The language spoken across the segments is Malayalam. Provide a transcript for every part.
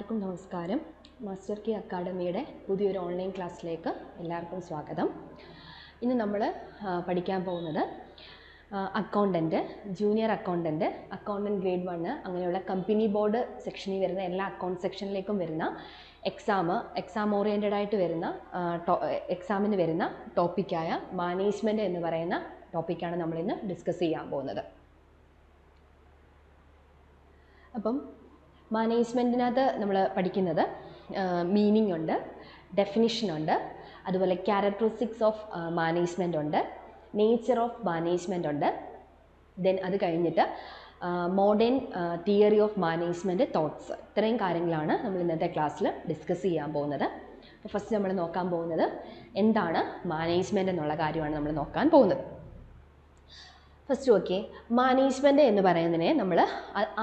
എല്ലാവർക്കും നമസ്കാരം. മാസ്റ്റർ കീ അക്കാഡമിയുടെ പുതിയൊരു ഓൺലൈൻ ക്ലാസ്സിലേക്ക് എല്ലാവർക്കും സ്വാഗതം. ഇന്ന് നമ്മൾ പഠിക്കാൻ പോകുന്നത് accountant, junior accountant, accountant grade 1 അങ്ങനെയുള്ള കമ്പനി ബോർഡ് സെക്ഷനിൽ വരുന്ന എല്ലാ അക്കൗണ്ട് സെക്ഷനിലേക്കും വരുന്ന എക്സാം ഓറിയൻറ്റഡ് ആയിട്ട് വരുന്ന എക്സാമിന് വരുന്ന ടോപ്പിക്കായ മാനേജ്മെൻറ്റ് എന്ന് പറയുന്ന ടോപ്പിക്കാണ് നമ്മളിന്ന് ഡിസ്കസ് ചെയ്യാൻ പോകുന്നത്. അപ്പം മാനേജ്മെൻറ്റിനകത്ത് നമ്മൾ പഠിക്കുന്നത് മീനിങ് ഉണ്ട്, ഡെഫിനിഷൻ ഉണ്ട്, അതുപോലെ ക്യാരക്ടറിസ്റ്റിക്സ് ഓഫ് മാനേജ്മെൻ്റ് ഉണ്ട്, നേച്ചർ ഓഫ് മാനേജ്മെൻ്റ് ഉണ്ട്. ദെൻ അത് കഴിഞ്ഞിട്ട് modern theory of management thoughts, ഇത്രയും കാര്യങ്ങളാണ് നമ്മൾ ഇന്നത്തെ ക്ലാസ്സിൽ ഡിസ്കസ് ചെയ്യാൻ പോകുന്നത്. അപ്പോൾ ഫസ്റ്റ് നമ്മൾ നോക്കാൻ പോകുന്നത് എന്താണ് മാനേജ്മെൻറ്റ് എന്നുള്ള കാര്യമാണ് നമ്മൾ നോക്കാൻ പോകുന്നത്. ഫസ്റ്റ് ഓക്കെ, മാനേജ്മെൻറ്റ് എന്ന് പറയുന്നതിനെ നമ്മൾ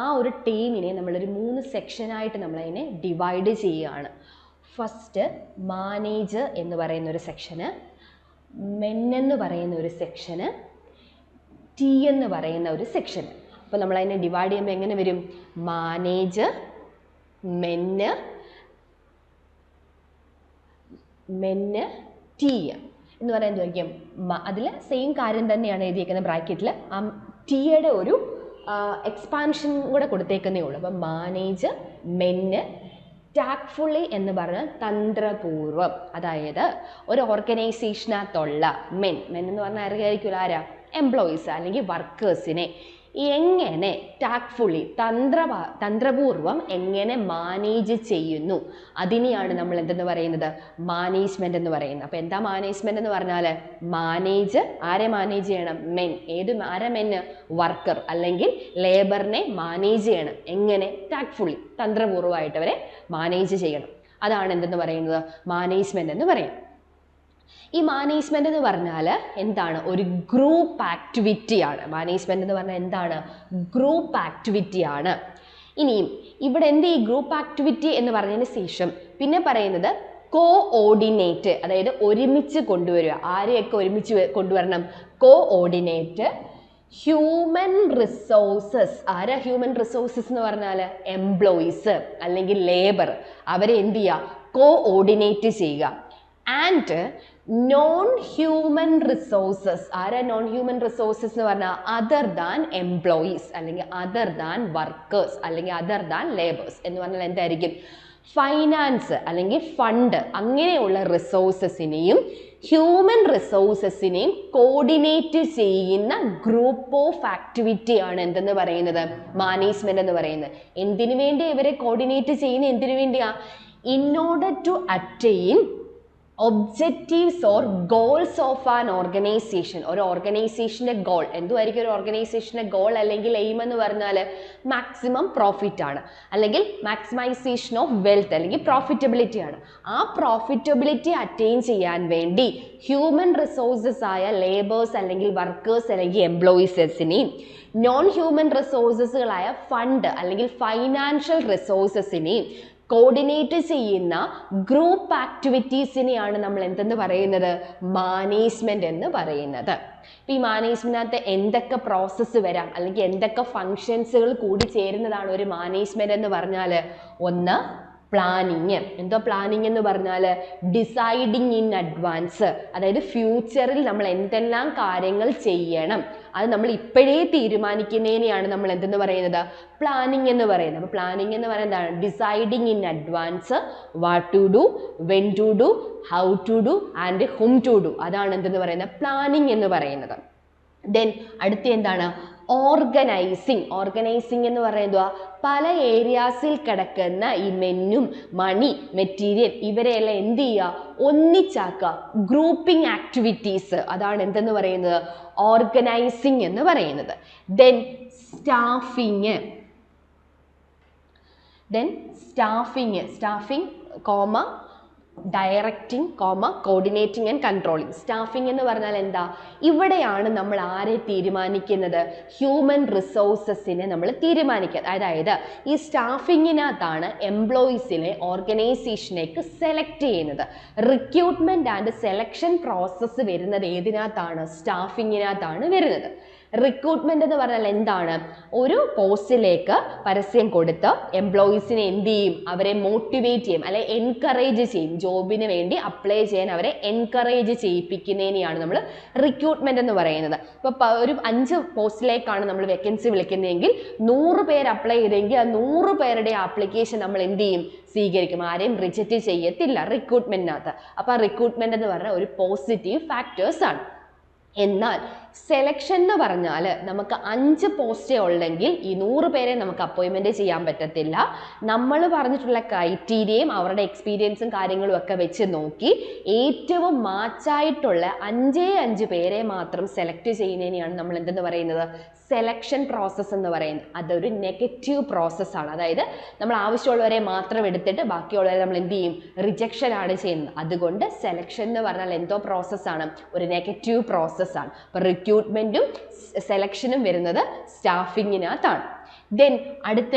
ആ ഒരു ടീമിനെ നമ്മളൊരു 3 സെക്ഷനായിട്ട് നമ്മളതിനെ ഡിവൈഡ് ചെയ്യുകയാണ്. ഫസ്റ്റ് മാനേജർ എന്ന് പറയുന്ന ഒരു സെക്ഷന്, മെൻ എന്ന് പറയുന്ന ഒരു സെക്ഷന്, ടി എന്ന് പറയുന്ന ഒരു സെക്ഷന്. അപ്പോൾ നമ്മളതിനെ ഡിവൈഡ് ചെയ്യുമ്പോൾ എങ്ങനെ വരും? മാനേജർ, മെന്ന്, ടി എന്ന് പറയാൻ ചോദിക്കും. അതിൽ സെയിം കാര്യം തന്നെയാണ് എഴുതിയേക്കുന്നത് ബ്രാക്കറ്റിൽ. ആ ടിയുടെ ഒരു എക്സ്പാൻഷൻ കൂടെ കൊടുത്തേക്കുന്നേ ഉള്ളൂ. അപ്പം മാനേജർ, മെന്ന്, ടാക്ട്ഫുള്ളി എന്ന് പറഞ്ഞാൽ തന്ത്രപൂർവം. അതായത് ഒരു ഓർഗനൈസേഷനകത്തുള്ള മെൻ എന്ന് പറഞ്ഞാൽ അറിയായിരിക്കും ആരാ? എംപ്ലോയീസ് അല്ലെങ്കിൽ വർക്കേഴ്സിനെ എങ്ങനെ ടാക്ട്ഫുള്ളി തന്ത്രപൂർവം എങ്ങനെ മാനേജ് ചെയ്യുന്നു, അതിനെയാണ് നമ്മൾ എന്തെന്ന് പറയുന്നത്? മാനേജ്മെൻ്റ് എന്ന് പറയുന്നത്. അപ്പോൾ എന്താ മാനേജ്മെൻ്റ് എന്ന് പറഞ്ഞാൽ? ആരെ മാനേജ് ചെയ്യണം? മെൻ. ആരെ മെന്ന്? വർക്കർ അല്ലെങ്കിൽ ലേബറിനെ മാനേജ് ചെയ്യണം. എങ്ങനെ? ടാക്ട്ഫുള്ളി, തന്ത്രപൂർവ്വമായിട്ട് അവരെ മാനേജ് ചെയ്യണം. അതാണ് എന്തെന്ന് പറയുന്നത്? മാനേജ്മെൻ്റ് എന്ന് പറയും. ഈ മാനേജ്മെൻ്റ് എന്ന് പറഞ്ഞാൽ എന്താണ്? ഒരു ഗ്രൂപ്പ് ആക്ടിവിറ്റിയാണ്. മാനേജ്മെൻ്റ് എന്ന് പറഞ്ഞാൽ എന്താണ്? ഗ്രൂപ്പ് ആക്ടിവിറ്റിയാണ്. ഇനിയും ഇവിടെ എന്ത് ഈ ഗ്രൂപ്പ് ആക്ടിവിറ്റി എന്ന് പറഞ്ഞതിന് ശേഷം പിന്നെ പറയുന്നത് കോഓർഡിനേറ്റ്, അതായത് ഒരുമിച്ച് കൊണ്ടുവരിക. ആരെയൊക്കെ ഒരുമിച്ച് കൊണ്ടുവരണം? കോഓർഡിനേറ്റ്. Human resources. ആരാ ഹ്യൂമൻ റിസോഴ്സസ് എന്ന് പറഞ്ഞാൽ? എംപ്ലോയീസ് അല്ലെങ്കിൽ ലേബർ. അവരെ എന്ത് ചെയ്യുക? കോഓർഡിനേറ്റ് ചെയ്യുക. And non human resources. ആരാ നോൺ ഹ്യൂമൻ റിസോഴ്സസ് എന്ന് പറഞ്ഞാൽ? അതർ ദാൻ എംപ്ലോയീസ് അല്ലെങ്കിൽ അതർ ദാൻ വർക്കേഴ്സ് അല്ലെങ്കിൽ അതർ ദാൻ ലേബേഴ്സ് എന്ന് പറഞ്ഞാൽ എന്തായിരിക്കും? ഫൈനാൻസ് അല്ലെങ്കിൽ ഫണ്ട് അങ്ങനെയുള്ള റിസോഴ്സസിനെയും ഹ്യൂമൻ റിസോഴ്സസിനെയും കോർഡിനേറ്റ് ചെയ്യുന്ന ഗ്രൂപ്പ് ഓഫ് ആക്ടിവിറ്റി ആണ് എന്തെന്ന് പറയുന്നത്? മാനേജ്മെന്റ് എന്ന് പറയുന്നത്. എന്തിനു വേണ്ടി ഇവരെ കോർഡിനേറ്റ് ചെയ്യുന്ന? എന്തിനു വേണ്ടിയാ? In order to attain objectives or goals of an organization. ഒരു ഓർഗനൈസേഷൻ്റെ ഗോൾ എന്തുമായിരിക്കും? ഒരു ഓർഗനൈസേഷൻ്റെ ഗോൾ അല്ലെങ്കിൽ എയിം എന്ന് പറഞ്ഞാൽ മാക്സിമം പ്രോഫിറ്റ് ആണ്, അല്ലെങ്കിൽ മാക്സിമൈസേഷൻ ഓഫ് വെൽത്ത് അല്ലെങ്കിൽ പ്രോഫിറ്റബിലിറ്റി ആണ്. ആ പ്രോഫിറ്റബിലിറ്റി അറ്റൈൻ ചെയ്യാൻ വേണ്ടി ഹ്യൂമൻ റിസോഴ്സസ് ആയ ലേബേഴ്സ് അല്ലെങ്കിൽ വർക്കേഴ്സ് അല്ലെങ്കിൽ എംപ്ലോയീസിനെയും നോൺ ഹ്യൂമൻ റിസോഴ്സസുകളായ ഫണ്ട് അല്ലെങ്കിൽ ഫൈനാൻഷ്യൽ റിസോഴ്സസിനെയും കോർഡിനേറ്റ് ചെയ്യുന്ന ഗ്രൂപ്പ് ആക്ടിവിറ്റീസിനെയാണ് നമ്മൾ എന്തെന്ന് പറയുന്നത്? മാനേജ്മെന്റ് എന്ന് പറയുന്നത്. ഈ മാനേജ്മെന്റിനകത്ത് എന്തൊക്കെ പ്രോസസ്സ് വരാം അല്ലെങ്കിൽ എന്തൊക്കെ ഫങ്ഷൻസുകൾ കൂടി ചേരുന്നതാണ് ഒരു മാനേജ്മെന്റ് എന്ന് പറഞ്ഞാൽ? ഒന്ന്, പ്ലാനിങ്. എന്തോ പ്ലാനിങ് എന്ന് പറഞ്ഞാൽ? Deciding in advance. അതായത് ഫ്യൂച്ചറിൽ നമ്മൾ എന്തെല്ലാം കാര്യങ്ങൾ ചെയ്യണം അത് നമ്മൾ ഇപ്പോഴേ തീരുമാനിക്കുന്നതിനെയാണ് നമ്മൾ എന്തെന്ന് പറയുന്നത്? പ്ലാനിങ് എന്ന് പറയുന്നത്. അപ്പോൾ പ്ലാനിങ് എന്ന് പറയുന്നത് എന്താണ്? Deciding in advance, what to do, when to do, how to do and whom to do. അതാണ് എന്തെന്ന് പറയുന്നത്? പ്ലാനിങ് എന്ന് പറയുന്നത്. ദെൻ അടുത്ത എന്താണ്? ഓർഗനൈസിങ് എന്ന് പറയുന്നത് പല ഏരിയാസിൽ കിടക്കുന്ന ഈ മെന്നും മണി, മെറ്റീരിയൽ ഇവരെയെല്ലാം എന്ത് ചെയ്യുക? ഒന്നിച്ചാക്കുക. Grouping activities. അതാണ് എന്തെന്ന് പറയുന്നത്? ഓർഗനൈസിങ് എന്ന് പറയുന്നത്. Then staffing comma directing comma coordinating and controlling. Staffing എന്ന് പറഞ്ഞാൽ എന്താ? ഇവിടെയാണ് നമ്മൾ ആരെ തീരുമാനിക്കുന്നത്? ഹ്യൂമൻ റിസോഴ്സസിനെ നമ്മൾ തീരുമാനിക്കുക. അതായത് ഈ സ്റ്റാഫിങ്ങിനകത്താണ് എംപ്ലോയീസിനെ ഓർഗനൈസേഷനേക്ക് സെലക്ട് ചെയ്യുന്നത്. റിക്രൂട്ട്മെന്റ് ആൻഡ് സെലക്ഷൻ പ്രോസസ്സ് വരുന്നത് ഏതിനകത്താണ്? സ്റ്റാഫിങ്ങിനകത്താണ് വരുന്നത്. റിക്രൂട്ട്മെന്റ് എന്ന് പറഞ്ഞാൽ എന്താണ്? ഒരു പോസ്റ്റിലേക്ക് പരസ്യം കൊടുത്ത് എംപ്ലോയീസിനെ എന്ത് ചെയ്യും? അവരെ മോട്ടിവേറ്റ് ചെയ്യും, അല്ലെ എൻകറേജ് ചെയ്യും. ജോബിന് വേണ്ടി അപ്ലൈ ചെയ്യാൻ അവരെ എൻകറേജ് ചെയ്യിപ്പിക്കുന്നതിനെയാണ് നമ്മൾ റിക്രൂട്ട്മെന്റ് എന്ന് പറയുന്നത്. ഇപ്പോൾ ഒരു 5 പോസ്റ്റിലേക്കാണ് നമ്മൾ വേക്കൻസി വിളിക്കുന്നതെങ്കിൽ 100 പേര് അപ്ലൈ ചെയ്തെങ്കിൽ ആ 100 പേരുടെ ആപ്ലിക്കേഷൻ നമ്മൾ എന്ത് ചെയ്യും? സ്വീകരിക്കും. ആരെയും റിജക്റ്റ് ചെയ്യത്തില്ല റിക്രൂട്ട്മെന്റിനകത്ത്. അപ്പോൾ റിക്രൂട്ട്മെന്റ് എന്ന് പറഞ്ഞാൽ ഒരു പോസിറ്റീവ് ഫാക്ടേഴ്സ് ആണ്. എന്നാൽ സെലക്ഷൻ എന്ന് പറഞ്ഞാൽ നമുക്ക് 5 പോസ്റ്റേ ഉള്ളെങ്കിൽ ഈ 100 പേരെ നമുക്ക് അപ്പോയിൻമെന്റ് ചെയ്യാൻ പറ്റത്തില്ല. നമ്മൾ പറഞ്ഞിട്ടുള്ള ക്രൈറ്റീരിയയും അവരുടെ എക്സ്പീരിയൻസും കാര്യങ്ങളും ഒക്കെ വെച്ച് നോക്കി ഏറ്റവും മാച്ചായിട്ടുള്ള 5 പേരെ മാത്രം സെലക്ട് ചെയ്യുന്നതിനെയാണ് നമ്മൾ എന്തെന്ന് പറയുന്നത്? സെലക്ഷൻ പ്രോസസ്സ് എന്ന് പറയുന്നത്. അതൊരു നെഗറ്റീവ് പ്രോസസ്സാണ്. അതായത് നമ്മൾ ആവശ്യമുള്ളവരെ മാത്രം എടുത്തിട്ട് ബാക്കിയുള്ളവരെ നമ്മൾ എന്ത് ചെയ്യും? റിജക്ഷൻ ആണ് ചെയ്യുന്നത്. അതുകൊണ്ട് സെലക്ഷൻ എന്ന് പറഞ്ഞാൽ എന്തോ പ്രോസസ്സാണ്? ഒരു നെഗറ്റീവ് പ്രോസസ്സാണ്. അപ്പോൾ റിക്രൂട്ട്മെന്റും സെലക്ഷനും വരുന്നത് സ്റ്റാഫിങ്ങിനകത്താണ്. ദെൻ അടുത്ത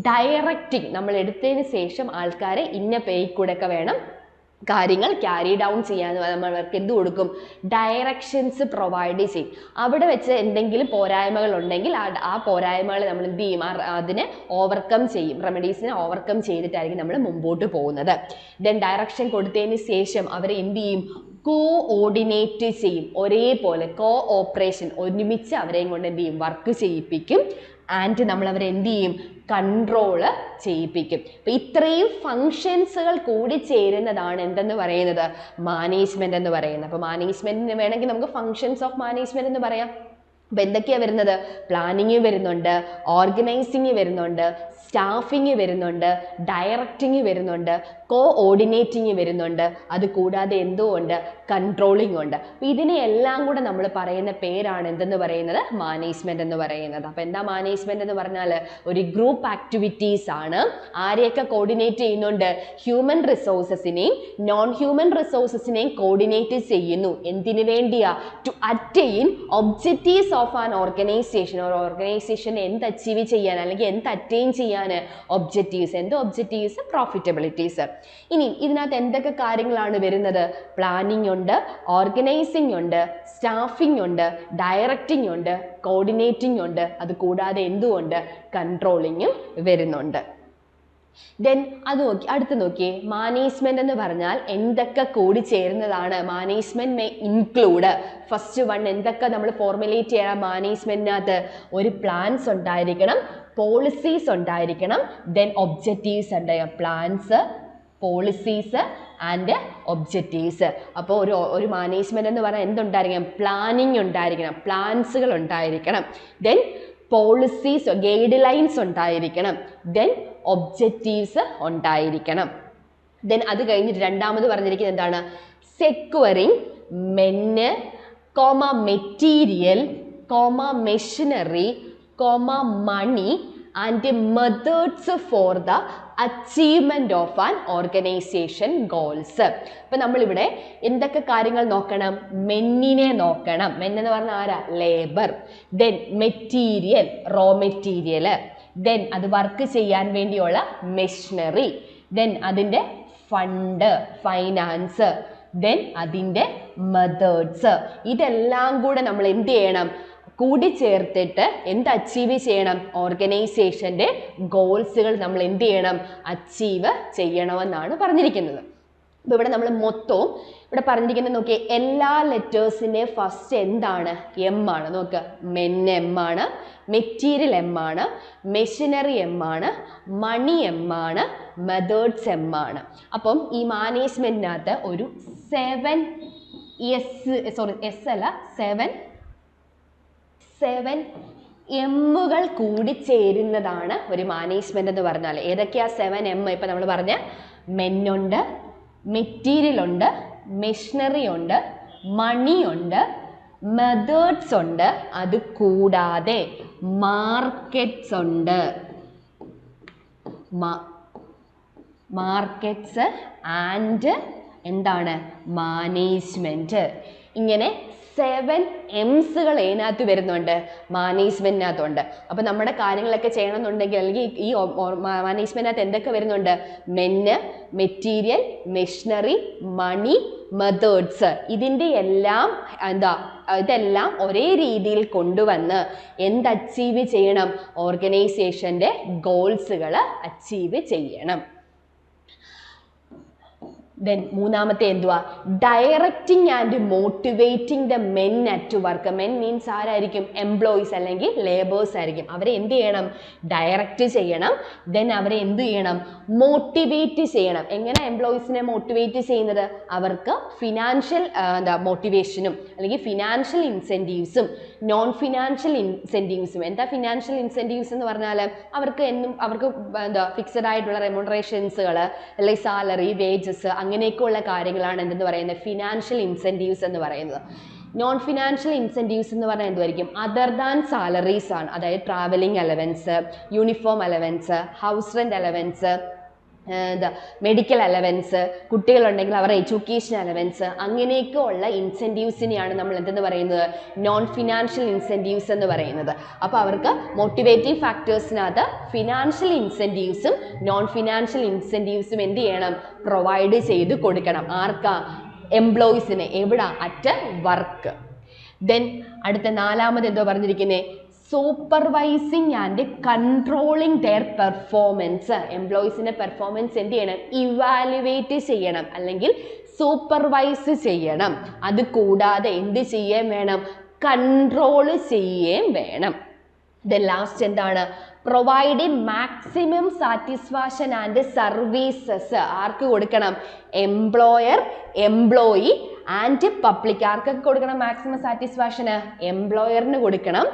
ഡയറക്റ്റിംഗ്. നമ്മൾ എടുത്തതിന് ശേഷം ആൾക്കാരെ ഇന്ന പേയിൽ കൂടെ ഒക്കെ വേണം കാര്യങ്ങൾ ക്യാരി ഡൗൺ ചെയ്യാൻ നമ്മൾക്ക് എന്ത് കൊടുക്കും? ഡയറക്ഷൻസ് പ്രൊവൈഡ് ചെയ്യും. അവിടെ വെച്ച് എന്തെങ്കിലും പോരായ്മകൾ ഉണ്ടെങ്കിൽ ആ പോരായ്മകൾ നമ്മൾ എന്ത് ചെയ്യും? അതിനെ ഓവർകം ചെയ്യും. റെമഡീസിനെ ഓവർകം ചെയ്തിട്ടായിരിക്കും നമ്മൾ മുമ്പോട്ട് പോകുന്നത്. ദെൻ ഡയറക്ഷൻ കൊടുത്തതിന് ശേഷം അവർ എന്ത് ചെയ്യും? കോഓർഡിനേറ്റ് ചെയ്യും. ഒരേപോലെ കോഓപ്പറേഷൻ, ഒരുമിച്ച് അവരെയും കൊണ്ട് എന്ത് ചെയ്യും? വർക്ക് ചെയ്യിപ്പിക്കും. ആൻഡ് നമ്മൾ അവരെ എന്ത് ചെയ്യും? കൺട്രോള് ചെയ്യിപ്പിക്കും. അപ്പം ഇത്രയും ഫങ്ഷൻസുകൾ കൂടി ചേരുന്നതാണ് എന്തെന്ന് പറയുന്നത്? മാനേജ്മെന്റ് എന്ന് പറയുന്നത്. അപ്പോൾ മാനേജ്മെന്റിന് വേണമെങ്കിൽ നമുക്ക് ഫങ്ഷൻസ് ഓഫ് മാനേജ്മെന്റ് എന്ന് പറയാം. അപ്പം എന്തൊക്കെയാണ് വരുന്നത്? പ്ലാനിങ് വരുന്നുണ്ട്, ഓർഗനൈസിങ് വരുന്നുണ്ട്, സ്റ്റാഫിങ് വരുന്നുണ്ട്, ഡയറക്റ്റിങ് വരുന്നുണ്ട്, കോഓർഡിനേറ്റിങ് വരുന്നുണ്ട്, അതുകൂടാതെ എന്തോ ഉണ്ട്? കൺട്രോളിങ് ഉണ്ട്. അപ്പം ഇതിനെയെല്ലാം കൂടെ നമ്മൾ പറയുന്ന പേരാണ് എന്തെന്ന് പറയുന്നത്? മാനേജ്മെന്റ് എന്ന് പറയുന്നത്. അപ്പം എന്താ മാനേജ്മെന്റ് എന്ന് പറഞ്ഞാൽ? ഒരു ഗ്രൂപ്പ് ആക്ടിവിറ്റീസ് ആണ്. ആരെയൊക്കെ കോർഡിനേറ്റ് ചെയ്യുന്നുണ്ട്? ഹ്യൂമൻ റിസോഴ്സസിനെയും നോൺ ഹ്യൂമൻ റിസോഴ്സസിനെയും കോർഡിനേറ്റ് ചെയ്യുന്നു. എന്തിനു വേണ്ടിയാ? To attain objectives of an organization. ഒരു ഓർഗനൈസേഷനെ എന്ത് അച്ചീവ് ചെയ്യാൻ അല്ലെങ്കിൽ എന്ത് അറ്റെയിൻ ചെയ്യാൻ? ഒബ്ജക്റ്റീവ്സ്. എന്ത് ഒബ്ജക്റ്റീവ്സ്? പ്രോഫിറ്റബിലിറ്റീസ്. ഇനി ഇതിനകത്ത് എന്തൊക്കെ കാര്യങ്ങളാണ് വരുന്നത്? പ്ലാനിങ് ഉണ്ട്, ഓർഗനൈസിംഗ് ഉണ്ട്, സ്റ്റാഫിംഗ് ഉണ്ട്, ഡയറക്റ്റിംഗ് ഉണ്ട്, കോർഡിനേറ്റിംഗ് ഉണ്ട്, അത് കൂടാതെ എന്തുകൊണ്ട്? കൺട്രോളിങ്ങും വരുന്നുണ്ട്. ദെൻ അത് നോക്കി അടുത്ത് നോക്കിയേ. മാനേജ്മെന്റ് എന്ന് പറഞ്ഞാൽ എന്തൊക്കെ കൂടി ചേരുന്നതാണ്? Management may include. First one എന്തൊക്കെ നമ്മൾ ഫോർമുലേറ്റ് ചെയ്യണം മാനേജ്മെന്റിനകത്ത്? ഒരു പ്ലാൻസ് ഉണ്ടായിരിക്കണം, പോളിസീസ് ഉണ്ടായിരിക്കണം, ദെൻ ഒബ്ജക്റ്റീവ്സ് ഉണ്ടായിരിക്കണം. Plans, policies and objectives. അപ്പോൾ ഒരു മാനേജ്മെന്റ് എന്ന് പറഞ്ഞാൽ എന്തുണ്ടായിരിക്കണം? പ്ലാനിങ് ഉണ്ടായിരിക്കണം, പ്ലാൻസുകൾ ഉണ്ടായിരിക്കണം, ദെൻ പോളിസീസ് ഗൈഡ് ലൈൻസ് ഉണ്ടായിരിക്കണം, ദെൻ ഒബ്ജക്റ്റീവ്സ് ഉണ്ടായിരിക്കണം. ദെൻ അത് കഴിഞ്ഞിട്ട് രണ്ടാമത് പറഞ്ഞിരിക്കുന്നത് എന്താണ്? Securing men, material, machinery, money and methods for the achievement of an organization goals. അപ്പം നമ്മളിവിടെ എന്തൊക്കെ കാര്യങ്ങൾ നോക്കണം? മെന്നിനെ നോക്കണം. മെന്നെന്ന് പറഞ്ഞാൽ ആരാ? Labour. Then material, raw material. Then അത് വർക്ക് ചെയ്യാൻ വേണ്ടിയുള്ള മെഷീനറി. ദെൻ അതിൻ്റെ ഫണ്ട്, ഫൈനാൻസ്. ദെൻ അതിൻ്റെ മെത്തേഡ്സ്. ഇതെല്ലാം കൂടെ നമ്മൾ എന്ത് ചെയ്യണം? കൂടിച്ചേർത്തിട്ട് എന്ത് അച്ചീവ് ചെയ്യണം? ഓർഗനൈസേഷൻ്റെ ഗോൾസുകൾ നമ്മൾ എന്ത് ചെയ്യണം? അച്ചീവ് ചെയ്യണമെന്നാണ് പറഞ്ഞിരിക്കുന്നത്. അപ്പോൾ ഇവിടെ നമ്മൾ മൊത്തവും ഇവിടെ പറഞ്ഞിരിക്കുന്നത് നോക്കിയേ. എല്ലാ ലെറ്റേഴ്സിൻ്റെ ഫസ്റ്റ് എന്താണ്? എം ആണ്. നോക്കുക, മെൻ എം ആണ്, മെറ്റീരിയൽ എം ആണ്, മെഷീനറി എം ആണ്, മണി എം ആണ്, മെത്തേഡ്സ് എം ആണ്. അപ്പം ഈ മാനേജ്മെൻറ്റിനകത്ത് ഒരു 7 എമ്മുകൾ കൂടി ചേരുന്നതാണ് ഒരു മാനേജ്മെന്റ് എന്ന് പറഞ്ഞാൽ. ഏതൊക്കെയാ 7 എം? ഇപ്പം നമ്മൾ പറഞ്ഞ മെന്നുണ്ട്, മെറ്റീരിയൽ ഉണ്ട്, മെഷീനറി ഉണ്ട്, മണി ഉണ്ട്, മെത്തേഡ്സ് ഉണ്ട്, അത് കൂടാതെ മാർക്കറ്റ്സ് ഉണ്ട്. മാർക്കറ്റ്സ് ആൻഡ് എന്താണ്? മാനേജ്മെന്റ്. ഇങ്ങനെ 7 M's അതിനകത്ത് വരുന്നുണ്ട്, മാനേജ്മെന്റിനകത്തുണ്ട്. അപ്പോൾ നമ്മുടെ കാര്യങ്ങളൊക്കെ ചെയ്യണമെന്നുണ്ടെങ്കിൽ അല്ലെങ്കിൽ ഈ മാനേജ്മെന്റിനകത്ത് എന്തൊക്കെ വരുന്നുണ്ട്? മെന്ന്, മെറ്റീരിയൽ, മെഷീനറി, മണി, മെത്തേഡ്സ്. ഇതിൻ്റെ എല്ലാം ഇതെല്ലാം ഒരേ രീതിയിൽ കൊണ്ടുവന്ന് എന്ത് അച്ചീവ് ചെയ്യണം? ഓർഗനൈസേഷൻ്റെ ഗോൾസുകൾ അച്ചീവ് ചെയ്യണം. ദെൻ മൂന്നാമത്തെ എന്തുവാ? Directing and motivating the men at work. Men means ആരായിരിക്കും? എംപ്ലോയീസ് അല്ലെങ്കിൽ ലേബേഴ്സ് ആയിരിക്കും. അവരെ എന്ത് ചെയ്യണം? ഡയറക്റ്റ് ചെയ്യണം. ദെൻ അവരെ എന്ത് ചെയ്യണം? മോട്ടിവേറ്റ് ചെയ്യണം. എങ്ങനെ എംപ്ലോയീസിനെ മോട്ടിവേറ്റ് ചെയ്യുന്നത്? അവർക്ക് ഫിനാൻഷ്യൽ മോട്ടിവേഷനും അല്ലെങ്കിൽ ഫിനാൻഷ്യൽ ഇൻസെൻറ്റീവ്സും നോൺ ഫിനാൻഷ്യൽ ഇൻസെൻറ്റീവ്സും. എന്താ ഫിനാൻഷ്യൽ ഇൻസെൻറ്റീവ്സ് എന്ന് പറഞ്ഞാൽ അവർക്ക് ഫിക്സഡ് ആയിട്ടുള്ള റെമ്യൂണറേഷൻസുകൾ അല്ലെങ്കിൽ സാലറി, വേജസ്, അങ്ങനെയൊക്കെയുള്ള കാര്യങ്ങളാണ് എന്തെന്ന് പറയുന്നത്? ഫിനാൻഷ്യൽ ഇൻസെൻറ്റീവ്സ് എന്ന് പറയുന്നത്. നോൺ ഫിനാൻഷ്യൽ ഇൻസെൻറ്റീവ്സ് എന്ന് പറഞ്ഞാൽ എന്തുമായിരിക്കും? അതർ ദാൻ സാലറീസ് ആണ്. അതായത് travelling allowance, uniform allowance, house rent allowance, medical allowance, കുട്ടികളുണ്ടെങ്കിൽ അവരുടെ എഡ്യൂക്കേഷൻ അലവൻസ്, അങ്ങനെയൊക്കെ ഉള്ള ഇൻസെൻറ്റീവ്സിനെയാണ് നമ്മൾ എന്തെന്ന് പറയുന്നത്? നോൺ ഫിനാൻഷ്യൽ ഇൻസെൻറ്റീവ്സ് എന്ന് പറയുന്നത്. അപ്പോൾ അവർക്ക് മോട്ടിവേറ്റീവ് ഫാക്ടേഴ്സിനകത്ത് ഫിനാൻഷ്യൽ ഇൻസെൻറ്റീവ്സും നോൺ ഫിനാൻഷ്യൽ ഇൻസെൻറ്റീവ്സും എന്ത് ചെയ്യണം? പ്രൊവൈഡ് ചെയ്ത് കൊടുക്കണം. ആർക്കാ? എംപ്ലോയീസിന്. എവിടെ? At work. ദെൻ അടുത്ത നാലാമത് എന്തോ പറഞ്ഞിരിക്കുന്നത്? Supervising and controlling their performance. എംപ്ലോയീസിൻ്റെ പെർഫോമൻസ് എന്ത് ചെയ്യണം? ഇവാലുവേറ്റ് ചെയ്യണം അല്ലെങ്കിൽ സൂപ്പർവൈസ് ചെയ്യണം. അത് കൂടാതെ എന്ത് ചെയ്യുകയും വേണം? കൺട്രോൾ ചെയ്യുകയും വേണം. ദെൻ ലാസ്റ്റ് എന്താണ്? Providing maximum satisfaction and services. ആർക്ക് കൊടുക്കണം? Employer, employee and public. ആർക്കൊക്കെ കൊടുക്കണം മാക്സിമം സാറ്റിസ്ഫാക്ഷന്? എംപ്ലോയറിന് കൊടുക്കണം,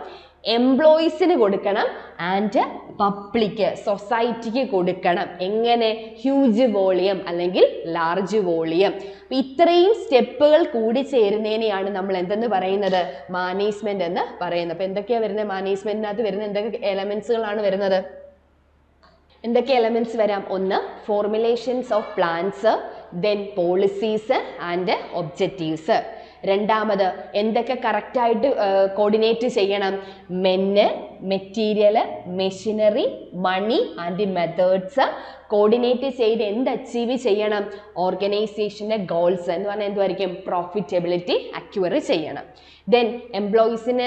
എംപ്ലോയീസിന് കൊടുക്കണം ആൻഡ് പബ്ലിക്, സൊസൈറ്റിക്ക് കൊടുക്കണം. എങ്ങനെ? ഹ്യൂജ് വോളിയം അല്ലെങ്കിൽ ലാർജ് വോളിയം. അപ്പം ഇത്രയും സ്റ്റെപ്പുകൾ കൂടി ചേരുന്നതിനെയാണ് നമ്മൾ എന്തെന്ന് പറയുന്നത്? മാനേജ്മെന്റ് എന്ന് പറയുന്നത്. അപ്പം എന്തൊക്കെയാണ് വരുന്നത്? മാനേജ്മെന്റിനകത്ത് വരുന്ന എന്തൊക്കെ എലമെന്റ്സുകളാണ് വരുന്നത്? എന്തൊക്കെ എലമെന്റ്സ് വരാം? ഒന്ന്, formulations of plans, then policies and objectives. രണ്ടാമത്, എന്തൊക്കെ കറക്റ്റായിട്ട് കോർഡിനേറ്റ് ചെയ്യണം? Men, material, machinery, money and methods coordinate ചെയ്ത് എന്ത് അച്ചീവ് ചെയ്യണം? ഓർഗനൈസേഷൻ്റെ ഗോൾസ് എന്ന് പറഞ്ഞാൽ എന്തുമായിരിക്കും? പ്രോഫിറ്റബിലിറ്റി അക്വയർ ചെയ്യണം. ദെൻ എംപ്ലോയീസിന്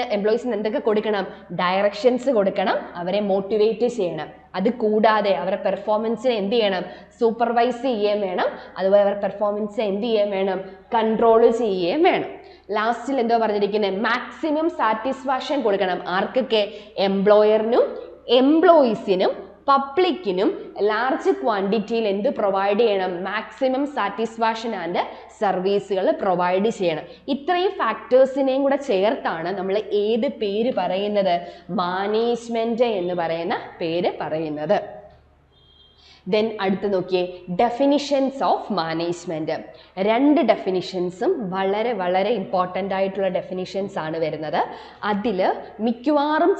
എന്തൊക്കെ കൊടുക്കണം? ഡയറക്ഷൻസ് കൊടുക്കണം, അവരെ മോട്ടിവേറ്റ് ചെയ്യണം. അത് കൂടാതെ അവരുടെ പെർഫോമൻസിനെ എന്ത് ചെയ്യണം? സൂപ്പർവൈസ് ചെയ്യുകയും വേണം. അതുപോലെ അവരുടെ പെർഫോമൻസ് എന്ത് ചെയ്യുകയും വേണം? കൺട്രോൾ ചെയ്യുകയും വേണം. ലാസ്റ്റിൽ എന്തോ പറഞ്ഞിരിക്കുന്നത്? മാക്സിമം സാറ്റിസ്ഫാക്ഷൻ കൊടുക്കണം. ആർക്കൊക്കെ? എംപ്ലോയറിനും, എംപ്ലോയീസിനും, പബ്ലിക്കിനും ലാർജ് ക്വാണ്ടിറ്റിയിൽ എന്ത് പ്രൊവൈഡ് ചെയ്യണം? മാക്സിമം സാറ്റിസ്ഫാക്ഷൻ ആൻഡ് സർവീസുകൾ പ്രൊവൈഡ് ചെയ്യണം. ഇത്രയും ഫാക്ടേഴ്സിനെയും കൂടെ ചേർത്താണ് നമ്മൾ ഏത് പേര് പറയുന്നത്? മാനേജ്മെന്റ് എന്ന് പറയുന്ന പേര് പറയുന്നത്. ദെൻ അടുത്ത് നോക്കിയേ, ഡെഫിനിഷൻസ് ഓഫ് മാനേജ്മെൻറ്റ്. രണ്ട് ഡെഫിനിഷൻസും വളരെ വളരെ ഇമ്പോർട്ടൻ്റ് ആയിട്ടുള്ള ഡെഫിനിഷൻസ് ആണ് വരുന്നത്. അതിൽ മിക്കവാറും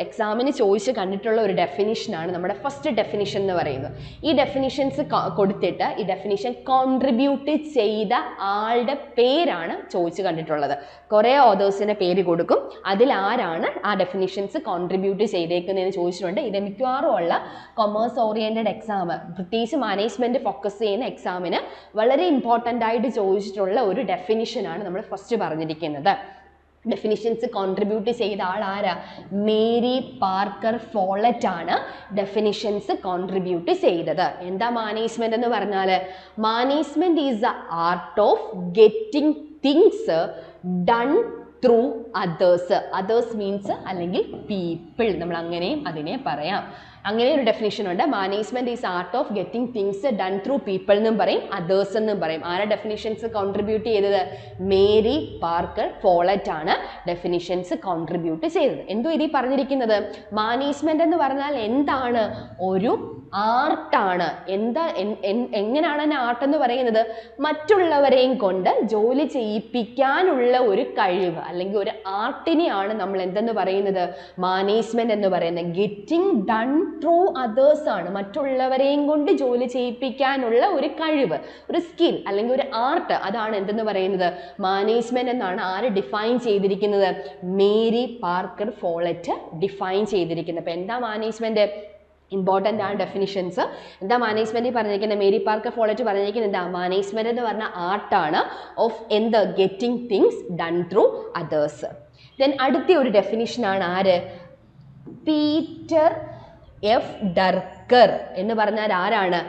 എക്സാമിന് ചോദിച്ച് കണ്ടിട്ടുള്ള ഒരു ഡെഫിനിഷനാണ് നമ്മുടെ ഫസ്റ്റ് ഡെഫിനിഷൻ എന്ന് പറയുന്നത്. ഈ ഡെഫിനിഷൻസ് കൊടുത്തിട്ട് ഈ ഡെഫിനിഷൻ കോൺട്രിബ്യൂട്ട് ചെയ്ത ആളുടെ പേരാണ് ചോദിച്ച് കണ്ടിട്ടുള്ളത്. കുറേ ഓതേഴ്സിൻ്റെ പേര് കൊടുക്കും, അതിലാരാണ് ആ ഡെഫിനിഷൻസ് കോൺട്രിബ്യൂട്ട് ചെയ്തേക്കുന്നതെന്ന് ചോദിച്ചിട്ടുണ്ട്. ഇത് മിക്കവാറും ഉള്ള കൊമേഴ്സ് ഓറിയൻറ്റഡ് എക്സാം, പ്രത്യേകിച്ച് മാനേജ്മെന്റ് ഫോക്കസ് ചെയ്യുന്ന എക്സാമിന് വളരെ ഇമ്പോർട്ടൻ്റ് ആയിട്ട് ചോദിച്ചിട്ടുള്ള ഒരു ഡെഫിനിഷനാണ് നമ്മൾ ഫസ്റ്റ് പറഞ്ഞിരിക്കുന്നത്. ഡെഫിനിഷൻസ് കോൺട്രിബ്യൂട്ട് ചെയ്ത ആൾ ആരാ? മേരി പാർക്കർ ഫോളറ്റ് ആണ് ഡെഫിനിഷൻസ് കോൺട്രിബ്യൂട്ട് ചെയ്തത്. എന്താ മാനേജ്മെന്റ് എന്ന് പറഞ്ഞാൽ? Management is the art of getting things done through others. Others means അല്ലെങ്കിൽ പീപ്പിൾ, നമ്മൾ അങ്ങനെയും അതിനെ പറയാം. അങ്ങനെ ഒരു ഡെഫിനിഷൻ ഉണ്ട്. Management is art of getting things done through people എന്നും പറയും, അതേഴ്സ് എന്നും പറയും. ആരാ ഡെഫിനിഷൻസ് കോൺട്രിബ്യൂട്ട് ചെയ്തത്? മേരി പാർക്കർ ഫോളറ്റ് ആണ് ഡെഫിനിഷൻസ് കോൺട്രിബ്യൂട്ട് ചെയ്തത്. എന്തോ ഇതിൽ പറഞ്ഞിരിക്കുന്നത്? മാനേജ്മെന്റ് എന്ന് പറഞ്ഞാൽ എന്താണ്? ഒരു ആർട്ടാണ്. എങ്ങനെയാണ് ആർട്ട് എന്ന് പറയുന്നത്? മറ്റുള്ളവരെയും കൊണ്ട് ജോലി ചെയ്യിപ്പിക്കാനുള്ള ഒരു കഴിവ് അല്ലെങ്കിൽ ഒരു ആർട്ടിനെയാണ് നമ്മൾ എന്തെന്ന് പറയുന്നത്? മാനേജ്മെന്റ് എന്ന് പറയുന്നത്. ഗെറ്റിംഗ് ഡൺ ത്രൂ അതേഴ്സ് ആണ്. മറ്റുള്ളവരെയും കൊണ്ട് ജോലി ചെയ്യിപ്പിക്കാനുള്ള ഒരു കഴിവ്, ഒരു സ്കിൽ അല്ലെങ്കിൽ ഒരു ആർട്ട്, അതാണ് എന്തെന്ന് പറയുന്നത് മാനേജ്മെന്റ് എന്നാണ് ആര് ഡിഫൈൻ ചെയ്തിരിക്കുന്നത്? മേരി പാർക്കർ ഫോളറ്റ് ഡിഫൈൻ ചെയ്തിരിക്കുന്നത്. അപ്പോൾ എന്താ മാനേജ്മെന്റ്? ഇമ്പോർട്ടൻ്റ് ആണ് ഡെഫിനിഷൻസ്. എന്താ മാനേജ്മെന്റ് പറഞ്ഞിരിക്കുന്നത്? മേരി പാർക്കർ ഫോളറ്റ് പറഞ്ഞിരിക്കുന്നത് എന്താ? മാനേജ്മെന്റ് എന്ന് പറഞ്ഞ ആർട്ടാണ് ഓഫ് എന്ത് getting things done through others. Then അടുത്ത ഒരു ഡെഫിനിഷനാണ് ആര്? പീറ്റർ എഫ് ഡർക്കർ എന്ന് പറഞ്ഞാൽ ആരാണ്?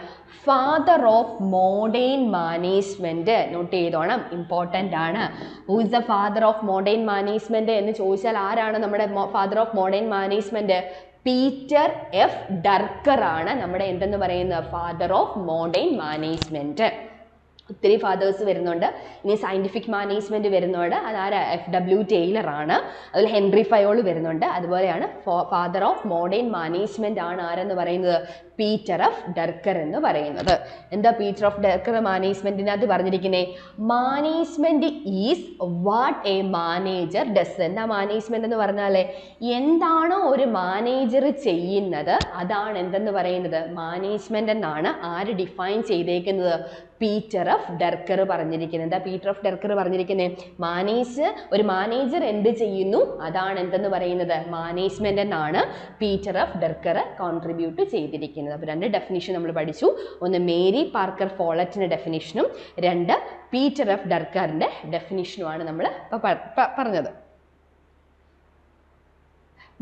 Father of modern management. Note ചെയ്തോണം, ഇമ്പോർട്ടൻ്റ് ആണ്. Who is the father of modern management എന്ന് ചോദിച്ചാൽ ആരാണ് നമ്മുടെ father of modern management? Peter F Drucker ആണ് നമ്മുടെ എന്തെന്ന് പറയുന്നത് ഫാദർ ഓഫ് മോഡേൺ മാനേജ്മെന്റ്. ഒത്തിരി ഫാദേഴ്സ് വരുന്നുണ്ട്. ഇനി സയൻറ്റിഫിക് മാനേജ്മെന്റ് വരുന്നുണ്ട്, അതാരാ? FW ടൈലർ ആണ്. അതിൽ ഹെൻറി ഫയോൾ വരുന്നുണ്ട്. അതുപോലെയാണ് ഫാദർ ഓഫ് മോഡേൺ മാനേജ്മെന്റ് ആണ് ആരെന്ന് പറയുന്നത്? പീറ്റർ ഓഫ് ഡർക്കർ എന്ന് പറയുന്നത്. എന്താ പീറ്റർ ഓഫ് ഡർക്കർ മാനേജ്മെന്റിനകത്ത് പറഞ്ഞിരിക്കുന്നത്? Management is what A manager does. എന്താ മാനേജ്മെന്റ് എന്ന് പറഞ്ഞാൽ എന്താണോ ഒരു മാനേജർ ചെയ്യുന്നത് അതാണ് എന്തെന്ന് പറയുന്നത് മാനേജ്മെന്റ് എന്നാണ് ആര് ഡിഫൈൻ ചെയ്തേക്കുന്നത്? പീറ്റർ ഓഫ് ഡർക്കർ പറഞ്ഞിരിക്കുന്നത്. എന്താ പീറ്റർ ഓഫ് ഡർക്കർ പറഞ്ഞിരിക്കുന്നത്? ഒരു മാനേജർ എന്ത് ചെയ്യുന്നു അതാണ് എന്തെന്ന് പറയുന്നത് മാനേജ്മെന്റ് എന്നാണ് പീറ്റർ ഓഫ് ഡർക്കർ കോൺട്രിബ്യൂട്ട് ചെയ്തിരിക്കുന്നത്. അപ്പോൾ രണ്ട് ഡെഫിനിഷൻ നമ്മൾ പഠിച്ചു. ഒന്ന് മേരി പാർക്കർ ഫോളറ്റിന്റെ ഡെഫിനിഷനും രണ്ട് പീറ്റർ ഓഫ് ഡർക്കറിന്റെ ഡെഫിനിഷനുമാണ് നമ്മൾ പറഞ്ഞത്.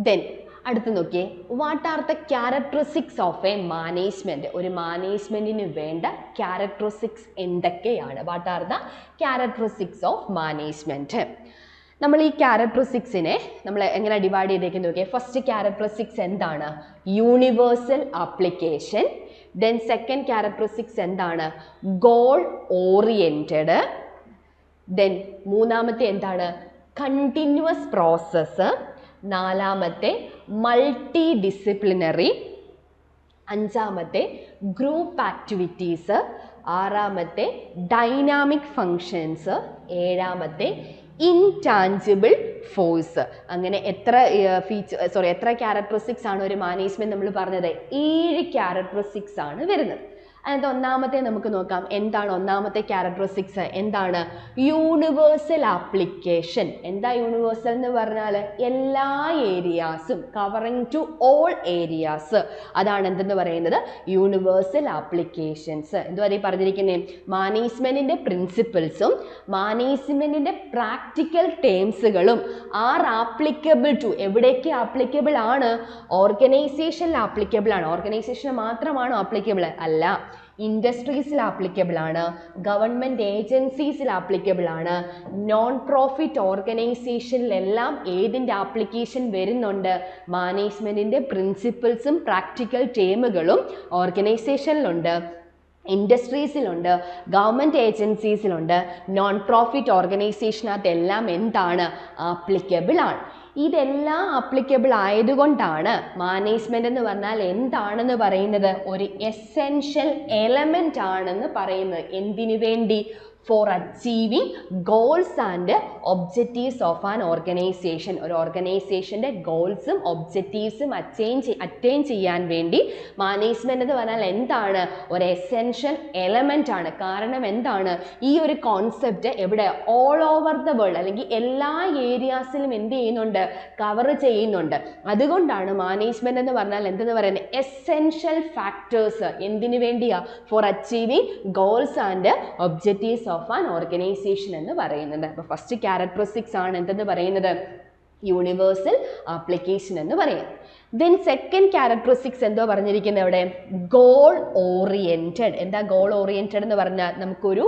ദെൻ അടുത്ത് നോക്കിയേ, what are the characteristics of a management? ഒരു മാനേജ്മെന്റിന് വേണ്ട ക്യാരക്ടറിസ്റ്റിക്സ് എന്തൊക്കെയാണ്? What are the characteristics of management? നമ്മൾ ഈ ക്യാരക്ടറിസ്റ്റിക്സിനെ നമ്മൾ എങ്ങനെ ഡിവൈഡ് ചെയ്തേക്കെന്ന് നോക്കിയാൽ, ഫസ്റ്റ് ക്യാരക്ടറിസ്റ്റിക്സ് എന്താണ്? Universal application. Then second characteristics എന്താണ്? Goal oriented. ദെൻ മൂന്നാമത്തെ എന്താണ്? Continuous process. നാലാമത്തെ മൾട്ടി ഡിസിപ്ലിനറി. അഞ്ചാമത്തെ ഗ്രൂപ്പ് ആക്ടിവിറ്റീസ്. ആറാമത്തെ ഡൈനാമിക് ഫങ്ഷൻസ്. ഏഴാമത്തെ ഇൻടാഞ്ചിബിൾ ഫോഴ്സ്. അങ്ങനെ എത്ര ക്യാരക്ടറിസ്റ്റിക്സ് ആണ് ഒരു മാനേജ്മെന്റ് നമ്മൾ പറഞ്ഞത്? 7 ക്യാരക്ടറിസ്റ്റിക്സ് ആണ് വരുന്നത്. അതിനകത്ത് ഒന്നാമത്തെ നമുക്ക് നോക്കാം. എന്താണ് ഒന്നാമത്തെ ക്യാരക്ടറിസ്റ്റിക്സ്? എന്താണ്? Universal application. എന്താ യൂണിവേഴ്സൽ എന്ന് പറഞ്ഞാൽ എല്ലാ ഏരിയാസും, കവറിങ് ടു ഓൾ ഏരിയാസ്, അതാണ് എന്തെന്ന് പറയുന്നത് യൂണിവേഴ്സൽ ആപ്ലിക്കേഷൻസ്. എന്തുവാ പറഞ്ഞിരിക്കുന്നത്? മാനേജ്മെന്റിന്റെ പ്രിൻസിപ്പിൾസും മാനേജ്മെന്റിന്റെ പ്രാക്ടിക്കൽ ടേംസുകളും ആർ ആപ്ലിക്കബിൾ ടു. എവിടേക്ക് ആപ്ലിക്കബിൾ ആണ്? ഓർഗനൈസേഷനിൽ ആപ്ലിക്കബിൾ ആണ്. ഓർഗനൈസേഷന് മാത്രമാണോ ആപ്ലിക്കബിൾ? അല്ല. ഇൻഡസ്ട്രീസിൽ ആപ്ലിക്കബിൾ ആണ്, ഗവൺമെന്റ് ഏജൻസീസിൽ ആപ്ലിക്കബിൾ ആണ്, നോൺ പ്രോഫിറ്റ് ഓർഗനൈസേഷനിലെല്ലാം ഏതിൻ്റെ ആപ്ലിക്കേഷൻ വരുന്നുണ്ട്? മാനേജ്മെന്റിന്റെ പ്രിൻസിപ്പിൾസും പ്രാക്ടിക്കൽ ടേമുകളും ഓർഗനൈസേഷനിലുണ്ട്, ഇൻഡസ്ട്രീസിലുണ്ട്, ഗവൺമെൻറ് ഏജൻസീസിലുണ്ട്, നോൺ പ്രോഫിറ്റ് ഓർഗനൈസേഷനകത്തെല്ലാം എന്താണ്? ആപ്ലിക്കബിൾ ആണ്. ഇതെല്ലാം ആപ്ലിക്കബിൾ ആയതുകൊണ്ടാണ് മാനേജ്മെന്റ് എന്ന് പറഞ്ഞാൽ എന്താണെന്ന് പറയുന്നത്? ഒരു എസെൻഷ്യൽ എലമെന്റ് ആണെന്ന് പറയുന്നത്. എന്തിനു വേണ്ടി? Four achieving goals and objectives of an organization. ഒരു ഓർഗനൈസേഷൻ്റെ ഗോൾസും ഒബ്ജക്റ്റീവ്സും അറ്റൈൻ ചെയ്യാൻ വേണ്ടി മാനേജ്മെന്റ് എന്ന് പറഞ്ഞാൽ എന്താണ്? ഒരു എസെൻഷ്യൽ എലമെന്റ് ആണ്. കാരണം എന്താണ്? ഈ ഒരു കോൺസെപ്റ്റ് എവിടെ? ഓൾ ഓവർ ദ വേൾഡ്, അല്ലെങ്കിൽ എല്ലാ ഏരിയാസിലും എന്ത് ചെയ്യുന്നുണ്ട്? കവർ ചെയ്യുന്നുണ്ട്. അതുകൊണ്ടാണ് മാനേജ്മെന്റ് എന്ന് പറഞ്ഞാൽ എന്തെന്ന് പറയുന്നത്? Essential factors. എന്തിനു വേണ്ടിയാ? Four achieving goals and objectives of an organisation എന്ന് പറയുന്നത്. അപ്പോൾ ഫസ്റ്റ് ക്യാരക്ടറിസ്റ്റിക്സ് ആണ് എന്തെന്ന് പറയുന്നത്? യൂണിവേഴ്സൽ ആപ്ലിക്കേഷൻ എന്ന് പറയുന്നത്. ദെൻ സെക്കൻഡ് ക്യാരക്ടറിസ്റ്റിക്സ് എന്തോ പറഞ്ഞിരിക്കുന്നത് അവിടെ? Goal oriented. എന്താ ഗോൾ ഓറിയന്റഡ് എന്ന് പറഞ്ഞാൽ? നമുക്കൊരു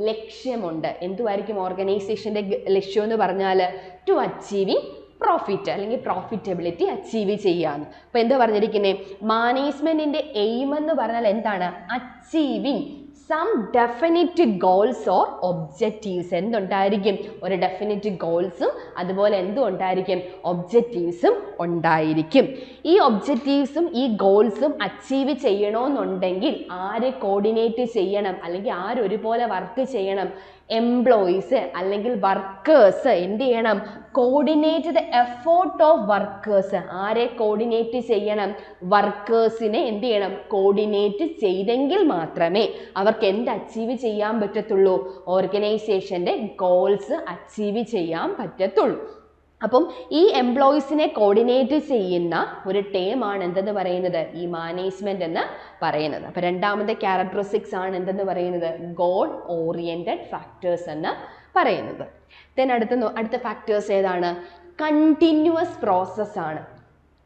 ലക്ഷ്യമുണ്ട്. എന്തുമായിരിക്കും ഓർഗനൈസേഷൻ്റെ ലക്ഷ്യം എന്ന് പറഞ്ഞാൽ? ടു അച്ചീവിങ് പ്രോഫിറ്റ്, അല്ലെങ്കിൽ പ്രോഫിറ്റബിലിറ്റി അച്ചീവ് ചെയ്യാന്ന്. അപ്പോൾ എന്താ പറഞ്ഞിരിക്കുന്നത്? മാനേജ്മെന്റിന്റെ എയിം എന്ന് പറഞ്ഞാൽ എന്താണ്? Achieving some definite goals or objectives. എന്തുണ്ടായിരിക്കും? ഒരു ഡെഫിനിറ്റ് ഗോൾസും അതുപോലെ എന്തും ഉണ്ടായിരിക്കും? ഒബ്ജക്റ്റീവ്സും ഉണ്ടായിരിക്കും. ഈ ഒബ്ജക്റ്റീവ്സും ഈ ഗോൾസും അച്ചീവ് ചെയ്യണമെന്നുണ്ടെങ്കിൽ ആര് കോർഡിനേറ്റ് ചെയ്യണം, അല്ലെങ്കിൽ ആരൊരുപോലെ വർക്ക് ചെയ്യണം? എംപ്ലോയീസ് അല്ലെങ്കിൽ വർക്കേഴ്സ് എന്ത് ചെയ്യണം? Coordinate the effort of workers. ആരെ കോർഡിനേറ്റ് ചെയ്യണം? വർക്കേഴ്സിനെ എന്ത് ചെയ്യണം? കോർഡിനേറ്റ് ചെയ്തെങ്കിൽ മാത്രമേ അവർക്ക് എന്ത് അച്ചീവ് ചെയ്യാൻ പറ്റത്തുള്ളൂ? ഓർഗനൈസേഷൻ്റെ ഗോൾസ് അച്ചീവ് ചെയ്യാൻ പറ്റത്തുള്ളൂ. അപ്പം ഈ എംപ്ലോയീസിനെ കോർഡിനേറ്റ് ചെയ്യുന്ന ഒരു ടേമാണ് എന്തെന്ന് പറയുന്നത്? ഈ മാനേജ്മെന്റ് എന്ന് പറയുന്നത്. അപ്പം രണ്ടാമത്തെ ക്യാരക്ടറിസ്റ്റിക്സ് ആണ് എന്തെന്ന് പറയുന്നത്? ഗോൾ ഓറിയന്റഡ് ഫാക്ടേഴ്സ് എന്ന് പറയുന്നത്. ദെൻ അടുത്ത ഫാക്ടേഴ്സ് ഏതാണ്? കണ്ടിന്യൂസ് പ്രോസസ് ആണ്.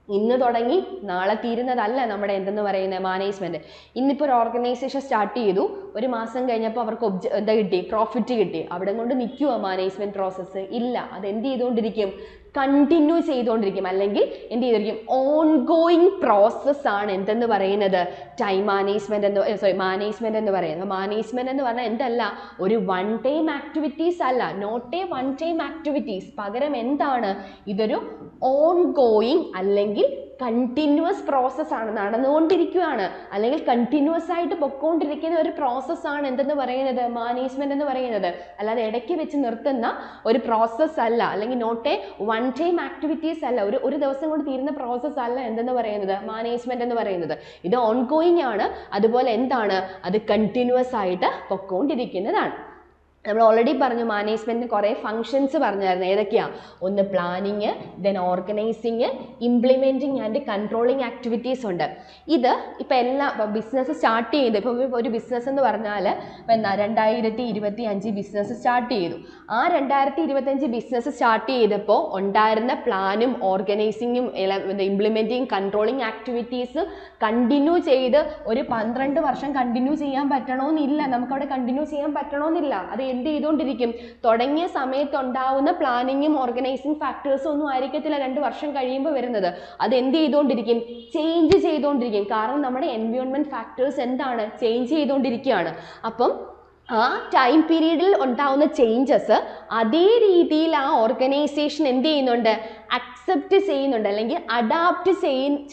ഇന്ന് തുടങ്ങി നാളെ തീരുന്നതല്ല നമ്മുടെ എന്തെന്ന് പറയുന്നത് മാനേജ്മെന്റ്. ഇന്നിപ്പോൾ ഒരു ഓർഗനൈസേഷൻ സ്റ്റാർട്ട് ചെയ്തു, ഒരു മാസം കഴിഞ്ഞപ്പോൾ അവർക്ക് എന്താ കിട്ടി? പ്രോഫിറ്റ് കിട്ടി. അവിടെ കൊണ്ട് നിൽക്കുമോ മാനേജ്മെന്റ് പ്രോസസ്സ്? ഇല്ല. അത് എന്ത് ചെയ്തുകൊണ്ടിരിക്കും? കണ്ടിന്യൂ ചെയ്തുകൊണ്ടിരിക്കും. അല്ലെങ്കിൽ എന്ത് ചെയ്തിരിക്കും? ഓൺ ഗോയിങ് പ്രോസസ് ആണ് എന്തെന്ന് പറയുന്നത്? ടൈം മാനേജ്മെന്റ് മാനേജ്മെന്റ് എന്ന് പറയുന്നത്. മാനേജ്മെന്റ് എന്ന് പറഞ്ഞാൽ എന്തല്ല? ഒരു വൺ ടൈം ആക്ടിവിറ്റീസ് അല്ല, not a one time activities. പകരം എന്താണ്? ഇതൊരു ഓൺ ഗോയിങ് അല്ലെങ്കിൽ കണ്ടിന്യൂസ് പ്രോസസ്സാണ്, നടന്നുകൊണ്ടിരിക്കുകയാണ്, അല്ലെങ്കിൽ കണ്ടിന്യൂസ് ആയിട്ട് പൊക്കോണ്ടിരിക്കുന്ന ഒരു പ്രോസസ്സാണ് എന്തെന്ന് പറയുന്നത്? മാനേജ്മെന്റ് എന്ന് പറയുന്നത്. അല്ലാതെ ഇടയ്ക്ക് വെച്ച് നിർത്തുന്ന ഒരു പ്രോസസ്സ് അല്ല, അല്ലെങ്കിൽ not a one time activities അല്ല, ഒരു ദിവസം കൊണ്ട് തീരുന്ന പ്രോസസ്സ് അല്ല എന്തെന്ന് പറയുന്നത്? മാനേജ്മെന്റ് എന്ന് പറയുന്നത്. ഇത് ഓൺ ഗോയിങ് ആണ്. അതുപോലെ എന്താണ്? അത് കണ്ടിന്യൂസ് ആയിട്ട് പൊക്കോണ്ടിരിക്കുന്നതാണ്. നമ്മൾ ഓൾറെഡി പറഞ്ഞു മാനേജ്മെന്റിന് കുറേ ഫങ്ഷൻസ് പറഞ്ഞായിരുന്നു. ഏതൊക്കെയാ? ഒന്ന് planning, then organising, implementing and controlling activities ഉണ്ട്. ഇത് ഇപ്പം ബിസിനസ് സ്റ്റാർട്ട് ചെയ്തു. ഇപ്പം ഒരു ബിസിനസ് എന്ന് പറഞ്ഞാൽ എന്താ 2025 ബിസിനസ് സ്റ്റാർട്ട് ചെയ്തു. ആ 2025 ബിസിനസ് സ്റ്റാർട്ട് ചെയ്തപ്പോൾ ഉണ്ടായിരുന്ന പ്ലാനും ഓർഗനൈസിങ്ങും ഇംപ്ലിമെന്റിങ് കൺട്രോളിങ് ആക്ടിവിറ്റീസ് കണ്ടിന്യൂ ചെയ്ത് ഒരു 12 വർഷം കണ്ടിന്യൂ ചെയ്യാൻ പറ്റണമെന്നില്ല. നമുക്കവിടെ കണ്ടിന്യൂ ചെയ്യാൻ പറ്റണമെന്നില്ല. അത് എന്ത് ചെയ്തുകൊണ്ടിരിക്കും? തുടങ്ങിയ സമയത്ത് ഉണ്ടാവുന്ന പ്ലാനിങ്ങും ഓർഗനൈസിങ് ഫാക്ടേഴ്സും ഒന്നും ആയിരിക്കത്തില്ല 2 വർഷം കഴിയുമ്പോൾ വരുന്നത്. അത് എന്ത് ചെയ്തുകൊണ്ടിരിക്കും? ചേഞ്ച് ചെയ്തുകൊണ്ടിരിക്കും. കാരണം നമ്മുടെ എൻവയോൺമെന്റ് ഫാക്ടേഴ്സ് എന്താണ്? ചേഞ്ച് ചെയ്തുകൊണ്ടിരിക്കുകയാണ്. അപ്പം ആ ടൈം പീരീഡിൽ ഉണ്ടാവുന്ന ചേഞ്ചസ് അതേ രീതിയിൽ ആ ഓർഗനൈസേഷൻ എന്ത് ചെയ്യുന്നുണ്ട്? അക്സെപ്റ്റ് ചെയ്യുന്നുണ്ട്, അല്ലെങ്കിൽ അഡാപ്റ്റ്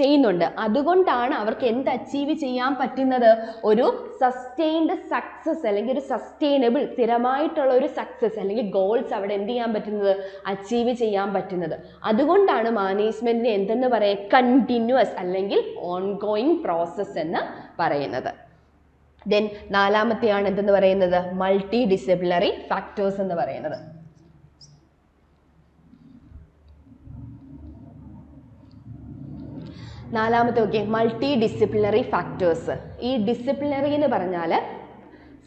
ചെയ്യുന്നുണ്ട്. അതുകൊണ്ടാണ് അവർക്ക് എന്ത് അച്ചീവ് ചെയ്യാൻ പറ്റുന്നത്? ഒരു സസ്റ്റെയിൻഡ് സക്സസ്, അല്ലെങ്കിൽ ഒരു സസ്റ്റൈനബിൾ സ്ഥിരമായിട്ടുള്ള ഒരു സക്സസ് അല്ലെങ്കിൽ ഗോൾസ് അവിടെ എന്ത് ചെയ്യാൻ പറ്റുന്നത്? അച്ചീവ് ചെയ്യാൻ പറ്റുന്നത്. അതുകൊണ്ടാണ് മാനേജ്മെന്റിനെ എന്തെന്ന് പറയുക? കണ്ടിന്യൂസ് അല്ലെങ്കിൽ ഓൺഗോയിങ് പ്രോസസ് എന്ന് പറയുന്നത്. ദെൻ നാലാമത്തെയാണ് എന്തെന്ന് പറയുന്നത്? മൾട്ടി ഡിസിപ്ലിനറി ഫാക്ടേഴ്സ് എന്ന് പറയുന്നത്. നാലാമത്തെ ഓക്കെ, മൾട്ടി ഡിസിപ്ലിനറി ഫാക്ടേഴ്സ്. ഈ ഡിസിപ്ലിനറി എന്ന് പറഞ്ഞാൽ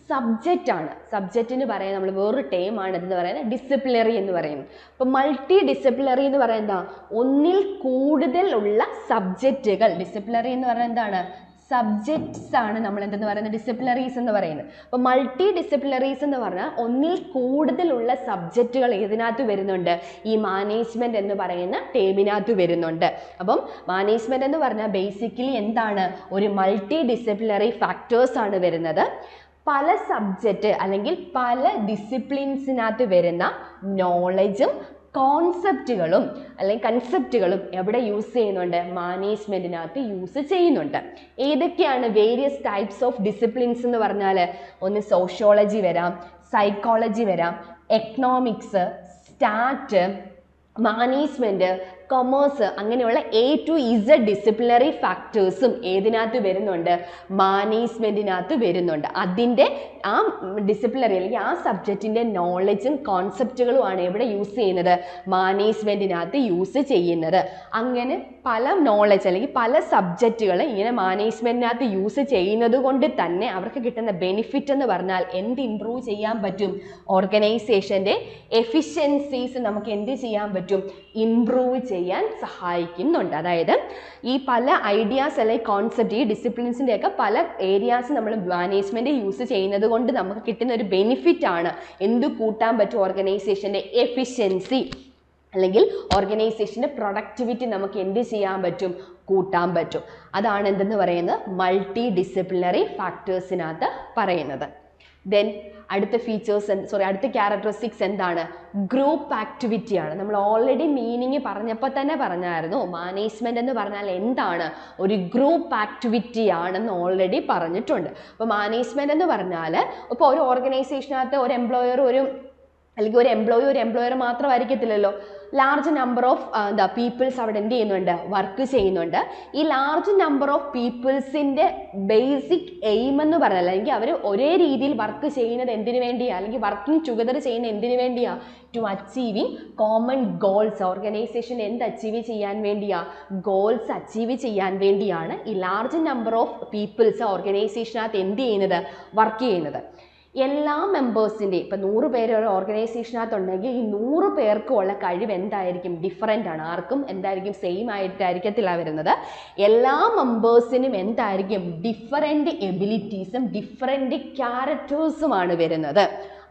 സബ്ജക്റ്റ് ആണ്. സബ്ജക്റ്റിന് പറയാൻ നമ്മൾ വേറൊരു ടേമാണ് എന്ന് പറയുന്നത് ഡിസിപ്ലിനറി എന്ന് പറയുന്നത്. അപ്പോൾ മൾട്ടി ഡിസിപ്ലിനറി എന്ന് പറയുന്നത് ഒന്നിൽ കൂടുതൽ ഉള്ള സബ്ജക്റ്റുകൾ. ഡിസിപ്ലിനറി എന്ന് പറയുന്നത് എന്താണ്? സബ്ജക്ട്സ് ആണ് നമ്മൾ എന്തെന്ന് പറയുന്നത്? ഡിസിപ്ലിനറീസ് എന്ന് പറയുന്നത്. അപ്പോൾ മൾട്ടി ഡിസിപ്ലിനറീസ് എന്ന് പറഞ്ഞാൽ ഒന്നിൽ കൂടുതലുള്ള സബ്ജക്റ്റുകൾ ഏതിനകത്ത് വരുന്നുണ്ട്? ഈ മാനേജ്മെന്റ് എന്ന് പറയുന്ന ടേമിനകത്ത് വരുന്നുണ്ട്. അപ്പം മാനേജ്മെന്റ് എന്ന് പറഞ്ഞാൽ ബേസിക്കലി എന്താണ്? ഒരു മൾട്ടി ഡിസിപ്ലിനറി ഫാക്ടേഴ്സ് ആണ് വരുന്നത്. പല സബ്ജക്റ്റ് അല്ലെങ്കിൽ പല ഡിസിപ്ലിൻസിനകത്ത് വരുന്ന നോളജും കോൺസെപ്റ്റുകളും അല്ലെങ്കിൽ കൺസെപ്റ്റുകളും എവിടെ യൂസ് ചെയ്യുന്നുണ്ട്? മാനേജ്മെന്റിനകത്ത് യൂസ് ചെയ്യുന്നുണ്ട്. ഏതൊക്കെയാണ് വേരിയസ് ടൈപ്സ് ഓഫ് ഡിസിപ്ലിൻസ് എന്ന് പറഞ്ഞാൽ? ഒന്ന് സോഷ്യോളജി വരാം, സൈക്കോളജി വരാം, എക്കണോമിക്സ്, സ്റ്റാറ്റ്, മാനേജ്മെന്റ്, കൊമേഴ്സ്, അങ്ങനെയുള്ള A to Z ഡിസിപ്ലിനറി ഫാക്ടേഴ്സും ഏതിനകത്ത് വരുന്നുണ്ട്? മാനേജ്മെന്റിനകത്ത് വരുന്നുണ്ട്. അതിൻ്റെ ആ ഡിസിപ്ലിനറി അല്ലെങ്കിൽ ആ സബ്ജക്റ്റിൻ്റെ നോളജും കോൺസെപ്റ്റുകളുമാണ് എവിടെ യൂസ് ചെയ്യുന്നത്? മാനേജ്മെന്റിനകത്ത് യൂസ് ചെയ്യുന്നത്. അങ്ങനെ പല നോളജ് അല്ലെങ്കിൽ പല സബ്ജക്റ്റുകൾ ഇങ്ങനെ മാനേജ്മെന്റിനകത്ത് യൂസ് ചെയ്യുന്നത് കൊണ്ട് തന്നെ അവർക്ക് കിട്ടുന്ന ബെനിഫിറ്റ് എന്ന് പറഞ്ഞാൽ എന്ത് ഇംപ്രൂവ് ചെയ്യാൻ പറ്റും? ഓർഗനൈസേഷൻ്റെ എഫിഷ്യൻസീസ് നമുക്ക് എന്ത് ചെയ്യാൻ പറ്റും? ഇംപ്രൂവ് ചെയ്യാൻ സഹായിക്കുന്നുണ്ട്. അതായത് ഈ പല ഐഡിയാസ് അല്ലെങ്കിൽ കോൺസെപ്റ്റ്, ഈ ഡിസിപ്ലിൻസിൻ്റെയൊക്കെ പല ഏരിയാസ് നമ്മൾ മാനേജ്മെൻറ്റ് യൂസ് ചെയ്യുന്നത് കൊണ്ട് നമുക്ക് കിട്ടുന്ന ഒരു ബെനിഫിറ്റ് ആണ് എന്ത് കൂട്ടാൻ പറ്റും? ഓർഗനൈസേഷൻ്റെ എഫിഷ്യൻസി അല്ലെങ്കിൽ ഓർഗനൈസേഷൻ്റെ പ്രൊഡക്ടിവിറ്റി നമുക്ക് എന്ത് ചെയ്യാൻ പറ്റും? കൂട്ടാൻ പറ്റും. അതാണ് എന്തെന്ന് പറയുന്നത്? മൾട്ടി ഡിസിപ്ലിനറി ഫാക്ടേഴ്സിനകത്ത് പറയുന്നത്. ദെൻ അടുത്ത ഫീച്ചേഴ്സ് അടുത്ത ക്യാരക്ടറിസ്റ്റിക്സ് എന്താണ്? ഗ്രൂപ്പ് ആക്ടിവിറ്റി ആണ്. നമ്മൾ ഓൾറെഡി മീനിങ് പറഞ്ഞപ്പോൾ തന്നെ പറഞ്ഞായിരുന്നു, മാനേജ്മെന്റ് എന്ന് പറഞ്ഞാൽ എന്താണ്? ഒരു ഗ്രൂപ്പ് ആക്ടിവിറ്റി ആണെന്ന് ഓൾറെഡി പറഞ്ഞിട്ടുണ്ട്. അപ്പോൾ മാനേജ്മെന്റ് എന്ന് പറഞ്ഞാൽ ഇപ്പോൾ ഒരു ഓർഗനൈസേഷനകത്ത് ഒരു എംപ്ലോയർ അല്ലെങ്കിൽ ഒരു എംപ്ലോയർ മാത്രമായിരിക്കത്തില്ലല്ലോ, ലാർജ് നമ്പർ ഓഫ് പീപ്പിൾസ് അവിടെ എന്ത് ചെയ്യുന്നുണ്ട്? വർക്ക് ചെയ്യുന്നുണ്ട്. ഈ ലാർജ് നമ്പർ ഓഫ് പീപ്പിൾസിൻ്റെ ബേസിക് എയിം എന്ന് പറഞ്ഞാൽ, അല്ലെങ്കിൽ അവർ ഒരേ രീതിയിൽ വർക്ക് ചെയ്യുന്നത് എന്തിനു വേണ്ടിയാണ്, അല്ലെങ്കിൽ വർക്കിംഗ് ടുഗദർ ചെയ്യുന്നത് എന്തിനു വേണ്ടിയാണ്? To achieving common goals. Organization എന്ത് അച്ചീവ് ചെയ്യാൻ വേണ്ടിയാണ്? ഗോൾസ് അച്ചീവ് ചെയ്യാൻ വേണ്ടിയാണ് ഈ ലാർജ് നമ്പർ ഓഫ് പീപ്പിൾസ് ഓർഗനൈസേഷനകത്ത് എന്ത് ചെയ്യുന്നത്? വർക്ക് ചെയ്യുന്നത്. എല്ലാ മെമ്പേഴ്സിൻ്റെയും ഇപ്പം 100 പേര് ഒരു ഓർഗനൈസേഷനകത്തുണ്ടെങ്കിൽ ഈ 100 പേർക്കും ഉള്ള കഴിവ് എന്തായിരിക്കും? ഡിഫറൻ്റ് ആണ്. ആർക്കും എന്തായിരിക്കും? സെയിം ആയിട്ടായിരിക്കത്തില്ല വരുന്നത്. എല്ലാ മെമ്പേഴ്സിനും എന്തായിരിക്കും? ഡിഫറെൻ്റ് എബിലിറ്റീസും ഡിഫറെൻ്റ് ക്യാരക്ടേഴ്സുമാണ് വരുന്നത്.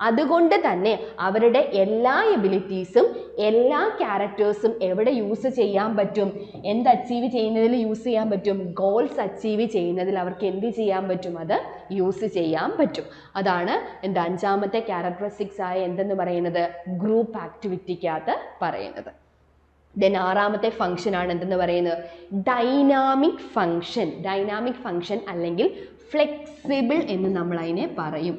അതുകൊണ്ട് തന്നെ അവരുടെ എല്ലാ എബിലിറ്റീസും എല്ലാ ക്യാരക്ടേഴ്സും എവിടെ യൂസ് ചെയ്യാൻ പറ്റും? എന്ത് അച്ചീവ് ചെയ്യുന്നതിൽ യൂസ് ചെയ്യാൻ പറ്റും? ഗോൾസ് അച്ചീവ് ചെയ്യുന്നതിൽ അവർക്ക് എന്ത് ചെയ്യാൻ പറ്റും? അത് യൂസ് ചെയ്യാൻ പറ്റും. അതാണ് എന്താ 5ാമത്തെ ക്യാരക്ടറിസ്റ്റിക്സ് ആയ എന്തെന്ന് പറയുന്നത്? ഗ്രൂപ്പ് ആക്ടിവിറ്റിക്കകത്ത് പറയുന്നത്. ദെൻ 6ാമത്തെ ഫംഗ്ഷൻ ആണ് എന്തെന്ന് പറയുന്നത്? Dynamic function. ഡൈനാമിക് ഫംഗ്ഷൻ അല്ലെങ്കിൽ ഫ്ലെക്സിബിൾ എന്ന് നമ്മൾ അതിനെ പറയും.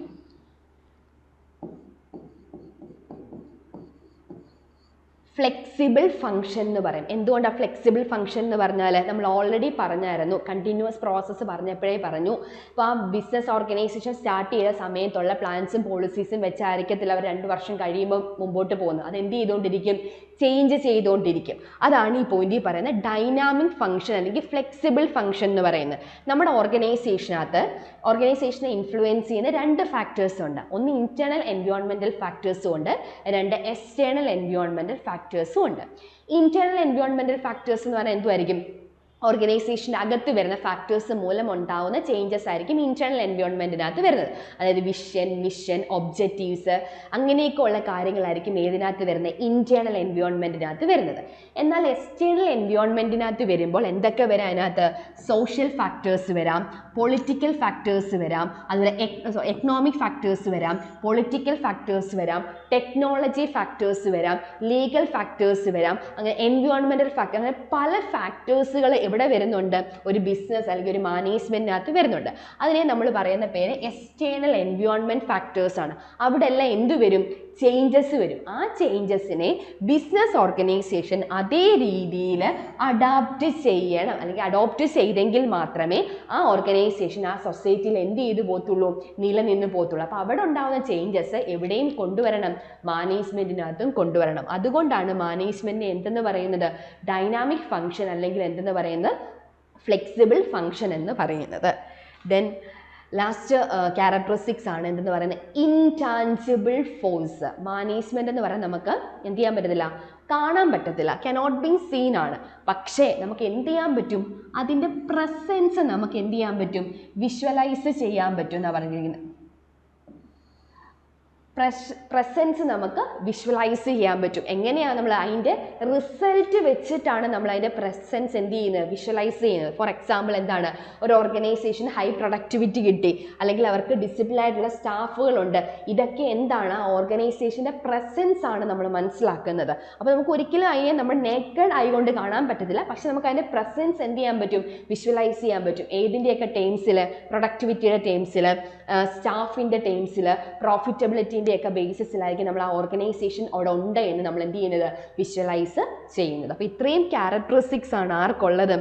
ഫ്ലെക്സിബിൾ ഫംഗ്ഷൻ എന്ന് പറയും. എന്തുകൊണ്ടാണ് ഫ്ലെക്സിബിൾ ഫംഗ്ഷൻ എന്ന് പറഞ്ഞാൽ? നമ്മൾ ഓൾറെഡി പറഞ്ഞായിരുന്നു, കണ്ടിന്യൂസ് പ്രോസസ്സ് പറഞ്ഞപ്പോഴേ പറഞ്ഞു. അപ്പോൾ ആ ബിസിനസ് ഓർഗനൈസേഷൻ സ്റ്റാർട്ട് ചെയ്ത സമയത്തുള്ള പ്ലാൻസും പോളിസീസും വെച്ചായിരിക്കത്തില്ല അവർ 2 വർഷം കഴിയുമ്പോൾ മുമ്പോട്ട് പോകുന്നത്. അതെന്ത് ചെയ്തുകൊണ്ടിരിക്കും? ചേഞ്ച് ചെയ്തുകൊണ്ടിരിക്കും. അതാണ് ഈ പോയിന്റിൽ പറയുന്നത് ഡൈനാമിക് ഫംഗ്ഷൻ അല്ലെങ്കിൽ ഫ്ലെക്സിബിൾ ഫംഗ്ഷൻ എന്ന് പറയുന്നത്. നമ്മുടെ ഓർഗനൈസേഷനെ ഇൻഫ്ലുവൻസ് ചെയ്യുന്ന 2 ഫാക്ടേഴ്സ് ഉണ്ട്. ഒന്ന് ഇന്റേണൽ എൻവയോൺമെന്റൽ ഫാക്ടേഴ്സും ഉണ്ട്, 2 എക്സ്റ്റേണൽ എൻവയോൺമെന്റൽ ഫാക്ടേഴ്സും ഉണ്ട്. ഇന്റേണൽ എൻവയോൺമെന്റൽ ഫാക്ടേഴ്സ് എന്ന് പറഞ്ഞാൽ എന്തുമായിരിക്കും? ഓർഗനൈസേഷൻ്റെ അകത്ത് വരുന്ന ഫാക്ടേഴ്സ് മൂലം ഉണ്ടാവുന്ന ചേഞ്ചസ് ആയിരിക്കും ഇന്റേണൽ എൻവയോൺമെൻറ്റിനകത്ത് വരുന്നത്. അതായത് വിഷൻ, മിഷൻ, ഒബ്ജക്റ്റീവ്സ് അങ്ങനെയൊക്കെ ഉള്ള കാര്യങ്ങളായിരിക്കും ഏതിനകത്ത് വരുന്നത്? ഇന്റേണൽ എൻവയോൺമെൻറ്റിനകത്ത് വരുന്നത്. എന്നാൽ എക്സ്റ്റേണൽ എൻവയോൺമെൻറ്റിനകത്ത് വരുമ്പോൾ എന്തൊക്കെ വരാം? അതിനകത്ത് സോഷ്യൽ ഫാക്ടേഴ്സ് വരാം, പൊളിറ്റിക്കൽ ഫാക്ടേഴ്സ് വരാം, അതുപോലെ എക്കണോമിക് ഫാക്ടേഴ്സ് വരാം, പൊളിറ്റിക്കൽ ഫാക്ടേഴ്സ് വരാം, ടെക്നോളജി ഫാക്ടേഴ്സ് വരാം, ലീഗൽ ഫാക്ടേഴ്സ് വരാം, അങ്ങനെ എൻവയോൺമെൻറ്റൽ ഫാക്ടർ, അങ്ങനെ പല ഫാക്ടേഴ്സുകൾ എവിടെ വരുന്നുണ്ട്? ഒരു ബിസിനസ് അല്ലെങ്കിൽ ഒരു മാനേജ്മെൻറ്റിനകത്ത് വരുന്നുണ്ട്. അതിനെ നമ്മൾ പറയുന്ന പേര് എക്സ്റ്റേണൽ എൻവയോൺമെൻറ്റ് ഫാക്ടേഴ്സ് ആണ്. അവിടെ എല്ലാം എന്ത് വരും? ചേഞ്ചസ് വരും. ആ ചേഞ്ചസിനെ ബിസിനസ് ഓർഗനൈസേഷൻ അതേ രീതിയിൽ അഡാപ്റ്റ് ചെയ്യണം, അല്ലെങ്കിൽ അഡോപ്റ്റ് ചെയ്തെങ്കിൽ മാത്രമേ ആ ഓർഗനൈസേഷൻ ആ സൊസൈറ്റിയിൽ എന്ത് ചെയ്തു പോകത്തുള്ളൂ? നിലനിന്ന് പോകത്തുള്ളൂ. അപ്പോൾ അവിടെ ഉണ്ടാകുന്ന ചേഞ്ചസ് എവിടെയും കൊണ്ടുവരണം? മാനേജ്മെൻറ്റിനകത്തും കൊണ്ടുവരണം. അതുകൊണ്ടാണ് മാനേജ്മെൻറ്റിനെ എന്തെന്ന് പറയുന്നത്? ഡൈനാമിക് ഫംഗ്ഷൻ അല്ലെങ്കിൽ എന്തെന്ന് പറയുന്നത്? ഫ്ലെക്സിബിൾ ഫംഗ്ഷൻ എന്ന് പറയുന്നത്. ദെൻ ലാസ്റ്റ് ക്യാരക്ടറിസ്റ്റിക്സ് ആണ് എന്തെന്ന് പറയുന്നത്? Intangible force. മാനേജ്മെന്റ് എന്ന് പറയാൻ നമുക്ക് എന്ത് ചെയ്യാൻ പറ്റത്തില്ല? കാണാൻ പറ്റത്തില്ല, കനോട്ട് ബി സീൻ ആണ്. പക്ഷേ നമുക്ക് എന്ത് ചെയ്യാൻ പറ്റും? അതിൻ്റെ പ്രസൻസ് നമുക്ക് എന്ത് ചെയ്യാൻ പറ്റും? വിഷ്വലൈസ് ചെയ്യാൻ പറ്റും എന്നാണ് പറഞ്ഞിരിക്കുന്നത്. പ്രസൻസ് നമുക്ക് വിഷ്വലൈസ് ചെയ്യാൻ പറ്റും. എങ്ങനെയാണ്? നമ്മൾ അതിൻ്റെ റിസൾട്ട് വെച്ചിട്ടാണ് നമ്മൾ അതിൻ്റെ പ്രസൻസ് എന്ത് ചെയ്യുന്നത്? വിഷ്വലൈസ് ചെയ്യുന്നത്. ഫോർ എക്സാമ്പിൾ എന്താണ്? ഒരു ഓർഗനൈസേഷൻ ഹൈ പ്രൊഡക്ടിവിറ്റി കിട്ടി, അല്ലെങ്കിൽ അവർക്ക് ഡിസിപ്ലിൻ ആയിട്ടുള്ള സ്റ്റാഫുകളുണ്ട്. ഇതൊക്കെ എന്താണ്? ആ ഓർഗനൈസേഷൻ്റെ പ്രസൻസ് ആണ് നമ്മൾ മനസ്സിലാക്കുന്നത്. അപ്പോൾ നമുക്ക് ഒരിക്കലും അതിനെ നമ്മൾ നേക്കഡ് ആയിക്കൊണ്ട് കാണാൻ പറ്റത്തില്ല, പക്ഷെ നമുക്ക് അതിൻ്റെ പ്രസൻസ് എന്ത് ചെയ്യാൻ പറ്റും? വിഷ്വലൈസ് ചെയ്യാൻ പറ്റും. ഏതിൻ്റെയൊക്കെ ടേംസിൽ? പ്രൊഡക്ടിവിറ്റിയുടെ ടേംസിൽ, സ്റ്റാഫിൻ്റെ ടേംസിൽ, പ്രോഫിറ്റബിലിറ്റിൻ്റെ ഒക്കെ ബേസിസിലായിരിക്കും നമ്മൾ ആ ഓർഗനൈസേഷൻ അവിടെ ഉണ്ട് എന്ന് നമ്മൾ എന്ത് ചെയ്യുന്നത്? വിഷ്വലൈസ് ചെയ്യുന്നത്. അപ്പോൾ ഇത്രയും ക്യാരക്ടറിസ്റ്റിക്സ് ആണ് ആർക്കുള്ളത്?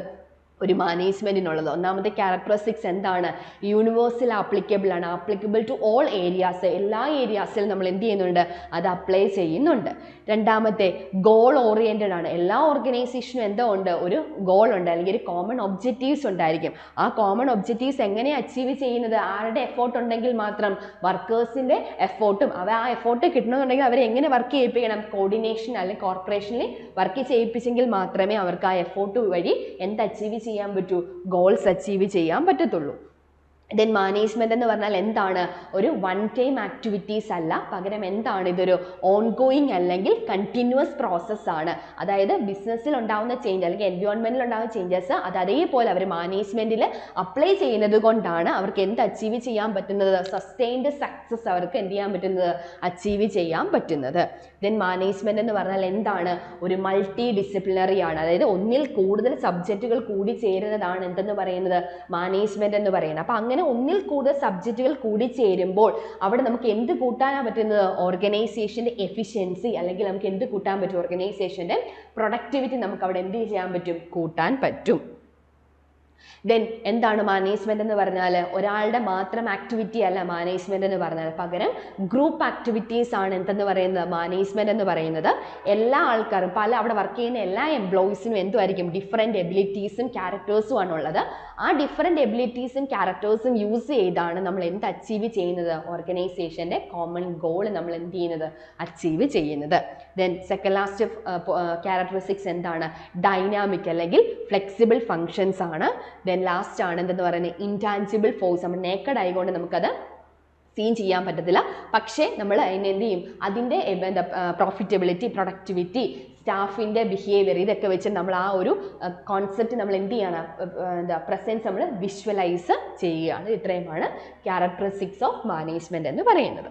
ഒരു മാനേജ്മെൻറ്റിനുള്ളത്. ഒന്നാമത്തെ ക്യാരക്ടറിസ്റ്റിക്സ് എന്താണ്? യൂണിവേഴ്സൽ ആപ്ലിക്കബിൾ ആണ്. Applicable to all areas. എല്ലാ ഏരിയാസിലും നമ്മൾ എന്ത് ചെയ്യുന്നുണ്ട്? അത് അപ്ലൈ ചെയ്യുന്നുണ്ട്. രണ്ടാമത്തെ ഗോൾ ഓറിയൻറ്റഡ് ആണ്. എല്ലാ ഓർഗനൈസേഷനും എന്തോ ഉണ്ട്? ഒരു ഗോൾ ഉണ്ട്, അല്ലെങ്കിൽ ഒരു കോമൺ ഒബ്ജക്റ്റീവ്സ് ഉണ്ടായിരിക്കും. ആ കോമൺ ഒബ്ജക്റ്റീവ്സ് എങ്ങനെ അച്ചീവ് ചെയ്യുന്നത്? ആരുടെ എഫോർട്ട് ഉണ്ടെങ്കിൽ മാത്രം? വർക്കേഴ്സിൻ്റെ എഫോർട്ടും. ആ എഫോർട്ട് കിട്ടണമെന്നുണ്ടെങ്കിൽ അവരെ എങ്ങനെ വർക്ക് ചെയ്യിപ്പിക്കണം? കോർഡിനേഷൻ അല്ലെങ്കിൽ കോർപ്പറേഷനിൽ വർക്ക് ചെയ്യിപ്പിച്ചെങ്കിൽ മാത്രമേ അവർക്ക് ആ എഫോർട്ട് വഴി എന്ത് അച്ചീവ് ചെയ്യാൻ പറ്റൂ? ഗോൾസ് അച്ചീവ് ചെയ്യാൻ പറ്റത്തുള്ളൂ. ദെൻ മാനേജ്മെന്റ് എന്ന് പറഞ്ഞാൽ എന്താണ്? ഒരു വൺ ടൈം ആക്ടിവിറ്റീസ് അല്ല, പകരം എന്താണ്? ഇതൊരു ഓൺഗോയിങ് അല്ലെങ്കിൽ കണ്ടിന്യൂസ് പ്രോസസ്സാണ്. അതായത് ബിസിനസ്സിൽ ഉണ്ടാകുന്ന ചേഞ്ച് അല്ലെങ്കിൽ എൻവയോൺമെന്റിൽ ഉണ്ടാകുന്ന ചേഞ്ചസ് അത് അതേപോലെ അവർ മാനേജ്മെന്റിൽ അപ്ലൈ ചെയ്യുന്നത് കൊണ്ടാണ് അവർക്ക് എന്ത് അച്ചീവ് ചെയ്യാൻ പറ്റുന്നത്? സസ്റ്റെയിൻഡ് സക്സസ് അവർക്ക് എന്ത് ചെയ്യാൻ പറ്റുന്നത്? അച്ചീവ് ചെയ്യാൻ പറ്റുന്നത്. ദെൻ മാനേജ്മെന്റ് എന്ന് പറഞ്ഞാൽ എന്താണ്? ഒരു മൾട്ടി ഡിസിപ്ലിനറി ആണ്. അതായത് ഒന്നിൽ കൂടുതൽ സബ്ജക്റ്റുകൾ കൂടി ചേരുന്നതാണ് എന്തെന്ന് പറയുന്നത്? മാനേജ്മെന്റ് എന്ന് പറയുന്നത്. അപ്പം അങ്ങനെ ഒന്നിൽ കൂടുതൽ സബ്ജക്റ്റുകൾ കൂടി ചേരുമ്പോൾ അവിടെ നമുക്ക് എന്ത് കൂട്ടാനാണ് പറ്റുന്നത്? ഓർഗനൈസേഷൻ്റെ എഫിഷ്യൻസി അല്ലെങ്കിൽ നമുക്ക് എന്ത് കൂട്ടാൻ പറ്റും? ഓർഗനൈസേഷൻ്റെ പ്രൊഡക്ടിവിറ്റി നമുക്ക് അവിടെ എന്ത് ചെയ്യാൻ പറ്റും? കൂട്ടാൻ പറ്റും. ദെൻ എന്താണ് മാനേജ്മെന്റ് എന്ന് പറഞ്ഞാൽ? ഒരാളുടെ മാത്രം ആക്ടിവിറ്റി അല്ല മാനേജ്മെന്റ് എന്ന് പറഞ്ഞാൽ, പകരം ഗ്രൂപ്പ് ആക്ടിവിറ്റീസ് ആണ് എന്തെന്ന് പറയുന്നത്? മാനേജ്മെന്റ് എന്ന് പറയുന്നത്. എല്ലാ ആൾക്കാരും അവിടെ വർക്ക് ചെയ്യുന്ന എല്ലാ എംപ്ലോയീസിനും എന്തുമായിരിക്കും? ഡിഫറെൻറ്റ് എബിലിറ്റീസും ക്യാരക്ടേഴ്സും ആണുള്ളത്. ആ ഡിഫറെൻറ്റ് എബിലിറ്റീസും ക്യാരക്ടേഴ്സും യൂസ് ചെയ്താണ് നമ്മൾ എന്ത് അച്ചീവ് ചെയ്യുന്നത്? ഓർഗനൈസേഷൻ്റെ കോമൺ ഗോൾ നമ്മൾ എന്ത് ചെയ്യുന്നത്? അച്ചീവ് ചെയ്യുന്നത്. ദെൻ സെക്കൻഡ് ലാസ്റ്റ് ക്യാരക്ടറിസ്റ്റിക്സ് എന്താണ്? ഡൈനാമിക് അല്ലെങ്കിൽ ഫ്ലെക്സിബിൾ ഫങ്ഷൻസ് ആണ്. ദെൻ ലാസ്റ്റ് ആണ് എന്തെന്ന് പറയുന്നത്? Intangible force. നമ്മൾ നേക്കഡ് ആയിക്കൊണ്ട് നമുക്കത് സീൻ ചെയ്യാൻ പറ്റത്തില്ല, പക്ഷേ നമ്മൾ അതിനെ എന്ത് ചെയ്യും? അതിൻ്റെ എന്താ പ്രോഫിറ്റബിലിറ്റി, പ്രൊഡക്ടിവിറ്റി, സ്റ്റാഫിൻ്റെ ബിഹേവിയർ, ഇതൊക്കെ വെച്ച് നമ്മൾ ആ ഒരു കോൺസെപ്റ്റ് നമ്മൾ എന്ത് ചെയ്യണം? എന്താ പ്രസൻസ് നമ്മൾ വിഷ്വലൈസ് ചെയ്യുകയാണ്. ഇത്രയുമാണ് ക്യാരക്ടറിസ്റ്റിക്സ് ഓഫ് മാനേജ്മെൻറ്റ് എന്ന് പറയുന്നത്.